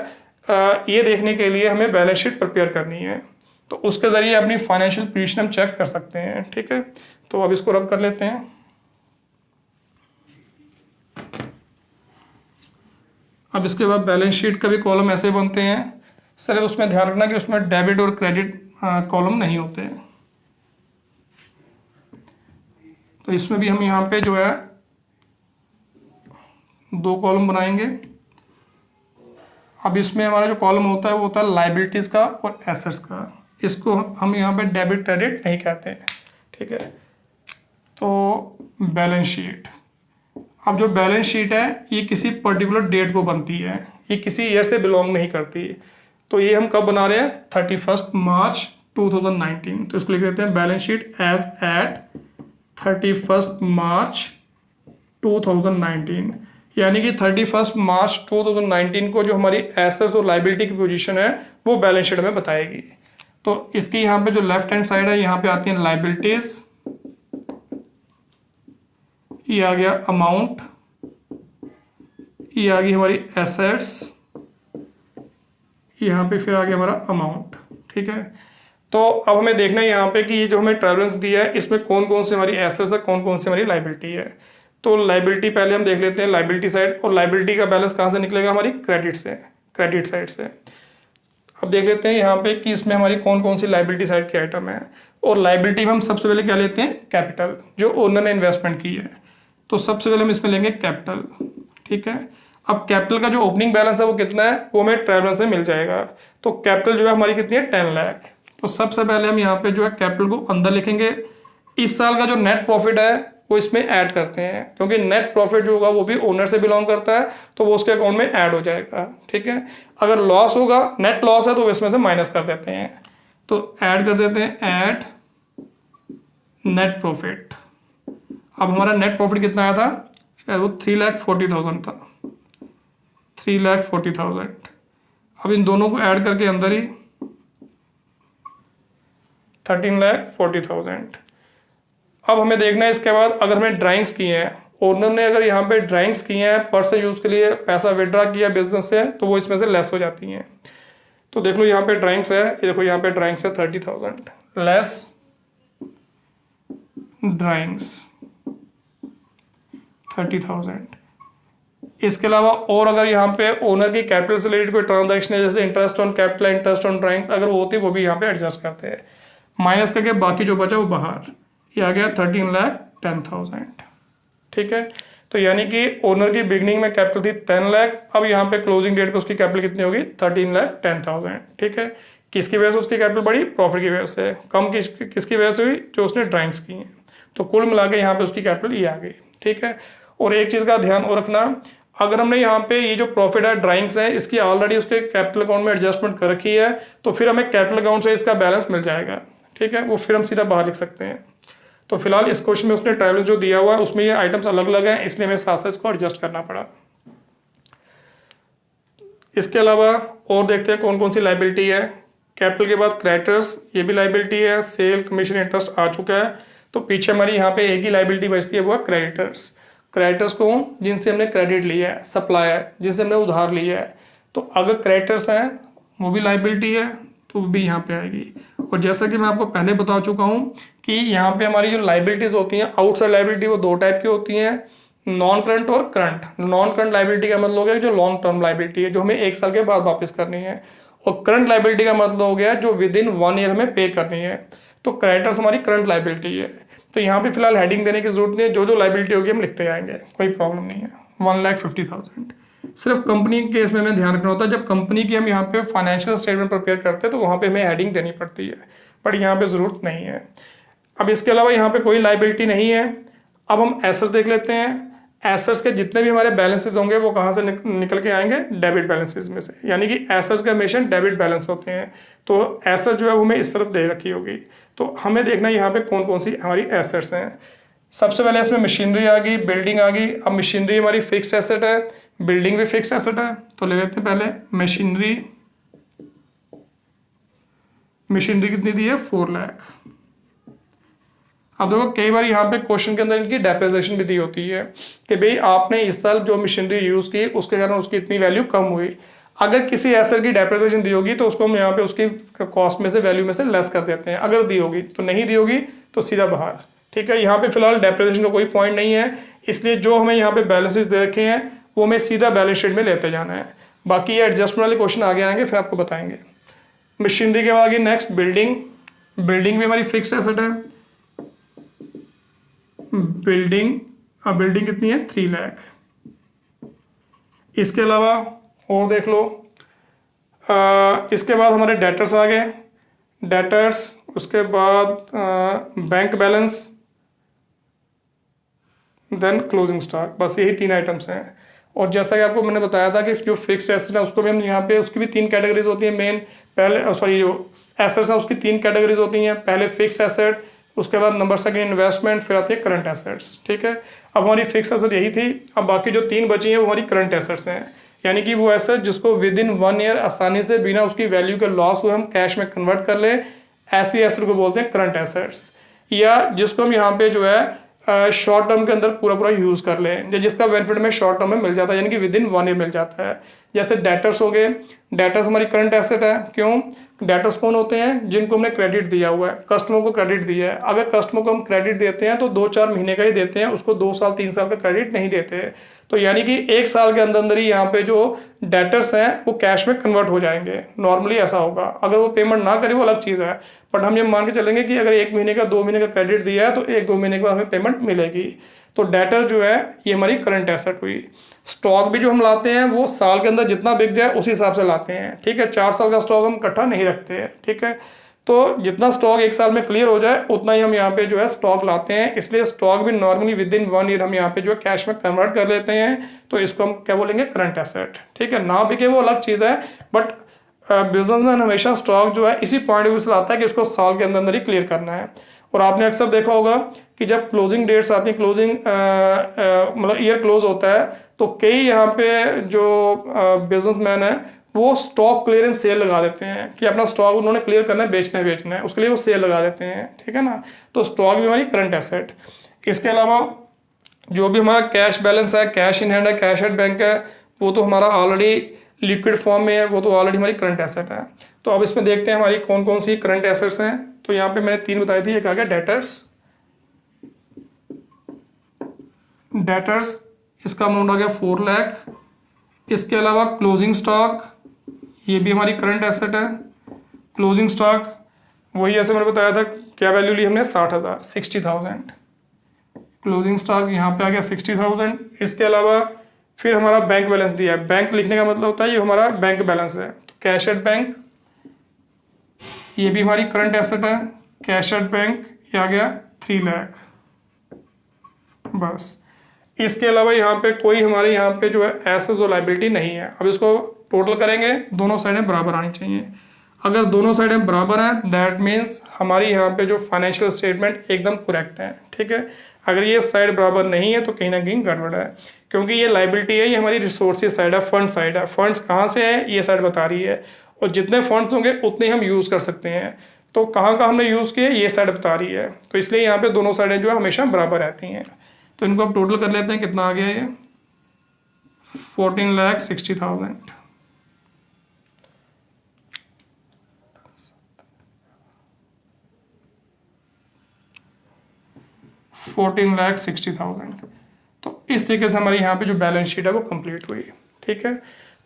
ये देखने के लिए हमें बैलेंस शीट प्रिपेयर करनी है, तो उसके जरिए अपनी फाइनेंशियल पोजीशन हम चेक कर सकते हैं। ठीक है, तो अब इसको रब कर लेते हैं। अब इसके बाद बैलेंस शीट का भी कॉलम ऐसे बनते हैं, सिर्फ उसमें ध्यान रखना कि उसमें डेबिट और क्रेडिट कॉलम नहीं होते हैं। तो इसमें भी हम यहाँ पे जो है 2 कॉलम बनाएंगे। अब इसमें हमारा जो कॉलम होता है वो होता है लाइबिलिटीज का और एसेट्स का। इसको हम यहाँ पे डेबिट क्रेडिट नहीं कहते हैं। ठीक है, तो बैलेंस शीट, अब जो बैलेंस शीट है ये किसी पर्टिकुलर डेट को बनती है, ये किसी ईयर से बिलोंग नहीं करती। तो ये हम कब बना रहे हैं, 31 मार्च 2019। तो इसको लिख देते हैं बैलेंस शीट एज एट 31 मार्च 2019, यानी कि 31 मार्च 2019 को जो हमारी एसेट्स और लाइबिलिटी की पोजीशन है वो बैलेंस शीट में बताएगी। तो इसकी यहाँ पे जो लेफ्ट हैंड साइड है, यहाँ पे आती है लाइबिलिटीज, ये आ गया अमाउंट, ये आ गई हमारी एसेट्स, यहाँ पे फिर आ गया हमारा अमाउंट। ठीक है, तो अब हमें देखना है यहाँ पे कि ये जो हमें ट्रायल बैलेंस दिया है इसमें कौन कौन सी हमारी एसेट्स है, कौन कौन सी हमारी लाइबिलिटी है। तो लाइबिलिटी पहले हम देख लेते हैं, लाइबिलिटी साइड, और लाइबिलिटी का बैलेंस कहाँ से निकलेगा, हमारी क्रेडिट से, क्रेडिट साइड से। अब देख लेते हैं यहाँ पे कि इसमें हमारी कौन कौन सी लाइबिलिटी साइड की आइटम है। और लाइबिलिटी में हम सबसे पहले क्या लेते हैं, कैपिटल, जो ओनर ने इन्वेस्टमेंट की है। तो सबसे पहले हम इसमें लेंगे कैपिटल, ठीक है। अब कैपिटल का जो ओपनिंग बैलेंस है वो कितना है, वो हमें ट्रायल बैलेंस से मिल जाएगा। तो कैपिटल जो है हमारी कितनी है, 10 लाख। तो सबसे पहले हम यहाँ पे जो है कैपिटल को अंदर लिखेंगे। इस साल का जो नेट प्रॉफिट है वो इसमें ऐड करते हैं, क्योंकि नेट प्रॉफिट जो होगा वो भी ओनर से बिलोंग करता है, तो वो उसके अकाउंट में ऐड हो जाएगा, ठीक है। अगर लॉस होगा, नेट लॉस है, तो इसमें से माइनस कर देते हैं। तो ऐड कर देते हैं, ऐड नेट प्रॉफिट। अब हमारा नेट प्रॉफिट कितना आया था, शायद वो 3,40,000 था, 3,40,000। अब इन दोनों को ऐड करके अंदर ही 13,40,000। अब हमें देखना है इसके बाद, अगर हमें ड्राइंग्स की हैं, ओनर ने अगर यहाँ पे ड्राइंग्स की हैं, पर्सनल यूज़ के लिए पैसा विड्रा किया बिजनेस से, तो वो इसमें से लेस हो जाती हैं। तो देख लो यहाँ पे ड्राइंग्स है, ये देखो यहाँ पे ड्राइंग्स है 30,000, लेस ड्राइंग्स 30,000। इसके अलावा और अगर यहाँ पे ओनर की कैपिटल से रिलेटेड कोई ट्रांजैक्शन है, जैसे interest on capital, interest on drawings, अगर वो होती है वो भी यहाँ पे एडजस्ट करते हैं, माइनस करके बाकी जो बचा वो बाहर, ये आ गया 13,10,000, ठीक है। तो यानी कि ओनर की बिगनिंग में कैपिटल थी 10 लाख, अब यहाँ पे क्लोजिंग डेट पे उसकी कैपिटल कितनी होगी, 13,10,000, ठीक है। किसकी वजह से उसकी कैपिटल बढ़ी, प्रॉफिट की वजह से। कम किसकी वजह से हुई, जो उसने ड्राइंग्स की हैं। तो कुल मिला के यहाँ पे उसकी कैपिटल ये आ गई, ठीक है। और एक चीज़ का ध्यान और रखना, अगर हमने यहाँ पे ये जो प्रॉफिट है ड्राइंग्स है, इसकी ऑलरेडी उसके कैपिटल अकाउंट में एडजस्टमेंट कर रखी है, तो फिर हमें कैपिटल अकाउंट से इसका बैलेंस मिल जाएगा, ठीक है। वो फिर हम सीधा बाहर लिख सकते हैं। तो फिलहाल इस क्वेश्चन में उसने ट्रायल जो दिया हुआ है उसमें ये आइटम्स अलग अलग हैं, इसलिए हमें साथ साथ इसको एडजस्ट करना पड़ा। इसके अलावा और देखते हैं कौन कौन सी लाइबिलिटी है। कैपिटल के बाद क्रेडिटर्स, ये भी लाइबिलिटी है, सेल कमीशन इंटरेस्ट आ चुका है। तो पीछे हमारी यहाँ पे एक ही लाइबिलिटी बचती है, वो है क्रेडिटर्स। क्रेडिटर्स को जिनसे हमने क्रेडिट लिया है, सप्लायर जिनसे हमने उधार लिया है, तो अगर क्रेडिटर्स हैं वो भी लाइबिलिटी है, तो वो भी यहाँ पे आएगी। और जैसा कि मैं आपको पहले बता चुका हूँ कि यहाँ पे हमारी जो लाइबिलिटीज होती हैं, आउटसाइड लाइबिलिटी, वो दो टाइप की होती हैं, नॉन करंट और करंट। नॉन करंट लाइबिलिटी का मतलब हो गया जो लॉन्ग टर्म लाइबिलिटी है, जो हमें 1 साल के बाद वापस करनी है। और करंट लाइबिलिटी का मतलब हो गया जो विद इन 1 ईयर हमें पे करनी है। तो क्रेडिटर्स हमारी करंट लाइबिलिटी है। तो यहाँ पे फिलहाल हेडिंग देने की जरूरत नहीं है, जो लाइबिलिटी होगी हम लिखते जाएंगे, कोई प्रॉब्लम नहीं है। 1,50,000 सिर्फ कंपनी के केस में हमें ध्यान रखना होता है, जब कंपनी की हम यहाँ पे फाइनेंशियल स्टेटमेंट प्रिपेयर करते हैं तो वहाँ पे हमें हेडिंग देनी पड़ती है, बट यहाँ पे ज़रूरत नहीं है। अब इसके अलावा यहाँ पे कोई लाइबिलिटी नहीं है। अब हम एसेट्स देख लेते हैं। एसेट्स के जितने भी हमारे बैलेंसेस होंगे वो कहाँ से निकल के आएंगे, डेबिट बैलेंसेस में से, यानी कि एसेट्स के हमेशा डेबिट बैलेंस होते हैं। तो एसेट जो है वो हमें इस तरफ दे रखी होगी। तो हमें देखना है यहाँ पे कौन कौन सी हमारी एसेट्स हैं। सबसे पहले इसमें मशीनरी आ गई, बिल्डिंग आ गई। अब मशीनरी हमारी फिक्स्ड एसेट है, बिल्डिंग भी फिक्स्ड एसेट है, तो ले लेते हैं पहले मशीनरी। मशीनरी कितनी दी है, 4 लाख। अब देखो कई बार यहाँ पे क्वेश्चन के अंदर इनकी डेप्रिसिएशन भी दी होती है कि भाई आपने इस साल जो मशीनरी यूज़ की उसके कारण उसकी इतनी वैल्यू कम हुई। अगर किसी एसेट की डेप्रिसिएशन दी होगी तो उसको हम यहाँ पे उसकी कॉस्ट में से, वैल्यू में से लेस कर देते हैं, अगर दी होगी तो। नहीं दी होगी तो सीधा बाहर, ठीक है। यहाँ पे फिलहाल डेप्रिसिएशन का कोई पॉइंट नहीं है, इसलिए जो हमें यहाँ पे बैलेंसेस दे रखे हैं वो हमें सीधा बैलेंस शीट में लेते जाना है। बाकी ये एडजस्टमेंट वाले क्वेश्चन आगे आएंगे, फिर आपको बताएंगे। मशीनरी के बाद आगे नेक्स्ट बिल्डिंग। बिल्डिंग भी हमारी फिक्स एसेट है। बिल्डिंग, अब बिल्डिंग कितनी है, 3 लाख। इसके अलावा और देख लो, इसके बाद हमारे डेटर्स आ गए। डेटर्स, उसके बाद bank balance, then closing stock, बस यही 3 आइटम्स हैं। और जैसा कि आपको मैंने बताया था कि जो फिक्स्ड एसेट है उसको भी हम यहाँ पे, उसकी भी 3 कैटेगरीज होती हैं मेन। पहले सॉरी, जो एसेट्स हैं उसकी 3 कैटेगरीज होती हैं। पहले फिक्स्ड एसेट, उसके बाद नंबर 2 इन्वेस्टमेंट, फिर आती है करंट एसेट्स, ठीक है। अब हमारी फिक्स एसेट यही थी। अब बाकी जो 3 बची हैं वो हमारी करंट एसेट्स हैं, यानी कि वो एसेट जिसको विद इन 1 ईयर आसानी से बिना उसकी वैल्यू के लॉस हुए हम कैश में कन्वर्ट कर लें, ऐसी एसेट को बोलते हैं करंट एसेट्स। या जिसको हम यहाँ पे जो है शॉर्ट टर्म के अंदर पूरा यूज़ कर लें, जिसका बेनिफिट में शॉर्ट टर्म में मिल जाता है, यानी कि विद इन 1 ईयर मिल जाता है। जैसे डेटर्स हो गए, डेटर्स हमारी करंट एसेट है। क्यों? डेटर्स कौन होते हैं? जिनको हमने क्रेडिट दिया हुआ है, कस्टमर को क्रेडिट दिया है। अगर कस्टमर को हम क्रेडिट देते हैं तो 2-4 महीने का ही देते हैं, उसको 2 साल 3 साल का क्रेडिट नहीं देते। तो यानी कि 1 साल के अंदर अंदर ही यहाँ पे जो डेटर्स हैं वो कैश में कन्वर्ट हो जाएंगे। नॉर्मली ऐसा होगा। अगर वो पेमेंट ना करे वो अलग चीज़ है, बट हम ये मान के चलेंगे कि अगर 1 महीने का 2 महीने का क्रेडिट दिया है तो 1-2 महीने के बाद हमें पेमेंट मिलेगी। तो डेटर जो है ये हमारी करंट एसेट हुई। स्टॉक भी जो हम लाते हैं वो साल के अंदर जितना बिक जाए उसी हिसाब से लाते हैं, ठीक है। 4 साल का स्टॉक हम इकट्ठा नहीं रखते हैं, ठीक है। तो जितना स्टॉक 1 साल में क्लियर हो जाए उतना ही हम यहाँ पे जो है स्टॉक लाते हैं। इसलिए स्टॉक भी नॉर्मली विदिन 1 ईयर हम यहाँ पे जो है कैश में कन्वर्ट कर लेते हैं। तो इसको हम क्या बोलेंगे? करंट एसेट, ठीक है। ना बिके वो अलग चीज़ है, बट बिजनेसमैन हमेशा स्टॉक जो है इसी पॉइंट ऑफ व्यू से लाता है कि उसको साल के अंदर अंदर ही क्लियर करना है। और आपने अक्सर देखा होगा कि जब क्लोजिंग डेट्स आती हैं, क्लोजिंग मतलब ईयर क्लोज होता है, तो कई यहाँ पे जो बिजनेसमैन है वो स्टॉक क्लियरेंस सेल लगा देते हैं कि अपना स्टॉक उन्होंने क्लियर करना है, बेचना है, उसके लिए वो सेल लगा देते हैं, ठीक है ना। तो स्टॉक भी हमारी करंट एसेट। इसके अलावा जो भी हमारा कैश बैलेंस है, कैश इन हैंड है, कैश एट बैंक है, वो तो हमारा ऑलरेडी लिक्विड फॉर्म में है, वो तो ऑलरेडी हमारी करंट एसेट है। तो अब इसमें देखते हैं हमारी कौन कौन सी करंट एसेट्स हैं। तो यहाँ पे मैंने 3 बताई थी। एक आ गया डेटर्स, इसका अमाउंट आ गया 4 लाख। इसके अलावा क्लोजिंग स्टॉक, ये भी हमारी करंट एसेट है। क्लोजिंग स्टॉक वही जैसे मैंने बताया था, क्या वैल्यू ली हमने? 60,000। क्लोजिंग स्टॉक यहाँ पे आ गया 60,000। इसके अलावा फिर हमारा बैंक बैलेंस दिया है। बैंक लिखने का मतलब होता है ये हमारा बैंक बैलेंस है। तो कैश एट बैंक, ये भी हमारी करंट एसेट है। कैश एट बैंक ये आ गया 3 लाख बस। इसके अलावा यहाँ पे कोई हमारे यहाँ पे जो है एसेट्स और लायबिलिटी नहीं है। अब इसको टोटल करेंगे, दोनों साइडें बराबर आनी चाहिए। अगर दोनों साइडें बराबर हैं दैट मीन्स हमारी यहाँ पे जो फाइनेंशियल स्टेटमेंट एकदम करेक्ट है, ठीक है। अगर ये साइड बराबर नहीं है तो कहीं ना कहीं गड़बड़ है, क्योंकि ये लायबिलिटी है, ये हमारी रिसोर्सेज साइड है, फंड साइड है। फंड्स कहाँ से है ये साइड बता रही है, और जितने फंड्स होंगे उतने हम यूज़ कर सकते हैं। तो कहाँ का हमने यूज़ किया ये साइड बता रही है। तो इसलिए यहाँ पे दोनों साइडें जो है हमेशा बराबर रहती हैं। तो इनको अब टोटल कर लेते हैं, कितना आ गया ये? 14,60,000। 14,60,000। तो इस तरीके से हमारी यहाँ पे जो बैलेंस शीट है वो कंप्लीट हुई, ठीक है।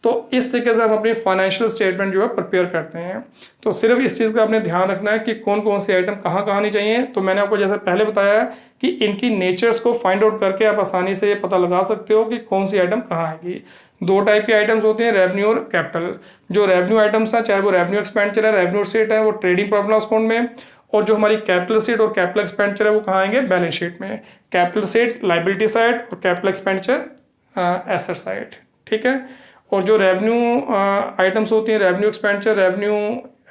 तो इस तरीके से हम अपनी फाइनेंशियल स्टेटमेंट जो है प्रिपेयर करते हैं। तो सिर्फ इस चीज़ का आपने ध्यान रखना है कि कौन कौन सी आइटम कहाँ कहाँ नहीं चाहिए। तो मैंने आपको जैसे पहले बताया कि इनकी नेचर्स को फाइंड आउट करके आप आसानी से ये पता लगा सकते हो कि कौन सी आइटम कहाँ आएगी। 2 टाइप की आइटम्स होती हैं, रेवेन्यू और कैपिटल। जो रेवेन्यू आइटम्स हैं, चाहे वो रेवेन्यू एक्सपेंडिचर है, रेवेन्यू रिसीट है, वो ट्रेडिंग प्रॉफिट लॉस अकाउंट में। और जो हमारी कैपिटल रिसीट और कैपिटल एक्सपेंडिचर है वो कहाँ आएंगे? बैलेंस शीट में। कैपिटल रिसीट लायबिलिटी साइड और कैपिटल एक्सपेंडिचर एसेट साइड, ठीक है। और जो रेवेन्यू आइटम्स होती हैं, रेवेन्यू एक्सपेंडिचर, रेवेन्यू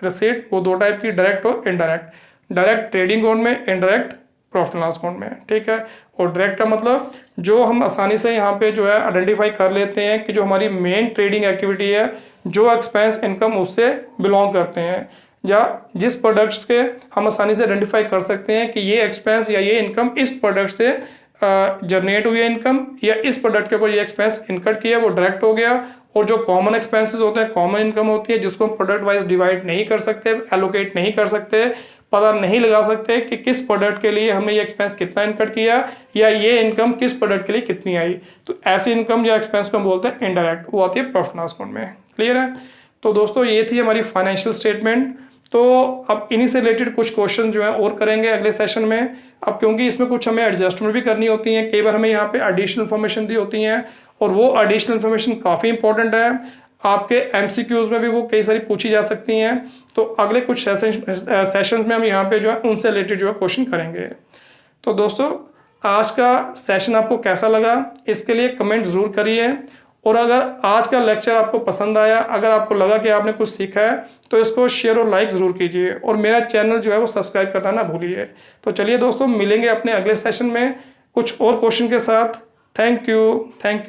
रिसीट, वो 2 टाइप की, डायरेक्ट और इनडायरेक्ट। डायरेक्ट ट्रेडिंग अकाउंट में, indirect profit and loss account में, ठीक है। और डायरेक्ट का मतलब जो हम आसानी से यहाँ पे जो है आइडेंटिफाई कर लेते हैं कि जो हमारी मेन ट्रेडिंग एक्टिविटी है, जो एक्सपेंस इनकम उससे बिलोंग करते हैं, या जिस प्रोडक्ट्स के हम आसानी से आइडेंटिफाई कर सकते हैं कि ये एक्सपेंस या ये इनकम इस प्रोडक्ट से जनरेट हुई है इनकम, या इस प्रोडक्ट के ऊपर ये एक्सपेंस इनकट किया वो डायरेक्ट हो गया। और जो कॉमन एक्सपेंसेस होते हैं, कॉमन इनकम होती है, जिसको हम प्रोडक्ट वाइज डिवाइड नहीं कर सकते, एलोकेट नहीं कर सकते, पता नहीं लगा सकते कि किस प्रोडक्ट के लिए हमने ये एक्सपेंस कितना इनकट किया, या ये इनकम किस प्रोडक्ट के लिए कितनी आई। तो ऐसी इनकम या एक्सपेंस को हम बोलते हैं इनडायरेक्ट, वो आती है प्रॉफिट एंड लॉस अकाउंट में। क्लियर है? तो दोस्तों ये थी हमारी फाइनेंशियल स्टेटमेंट। तो अब इन्हीं से रिलेटेड कुछ क्वेश्चन जो है और करेंगे अगले सेशन में। अब क्योंकि इसमें कुछ हमें एडजस्टमेंट भी करनी होती हैं, कई बार हमें यहाँ पे एडिशनल इन्फॉर्मेशन दी होती हैं, और वो एडिशनल इन्फॉर्मेशन काफ़ी इंपॉर्टेंट है। आपके एमसीक्यूज में भी वो कई सारी पूछी जा सकती हैं। तो अगले कुछ सेशंस में हम यहाँ पे जो है उनसे रिलेटेड जो है क्वेश्चन करेंगे। तो दोस्तों आज का सेशन आपको कैसा लगा इसके लिए कमेंट ज़रूर करिए। और अगर आज का लेक्चर आपको पसंद आया, अगर आपको लगा कि आपने कुछ सीखा है, तो इसको शेयर और लाइक ज़रूर कीजिए, और मेरा चैनल जो है वो सब्सक्राइब करना ना भूलिए। तो चलिए दोस्तों, मिलेंगे अपने अगले सेशन में कुछ और क्वेश्चन के साथ। Thank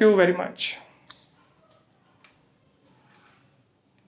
you very much.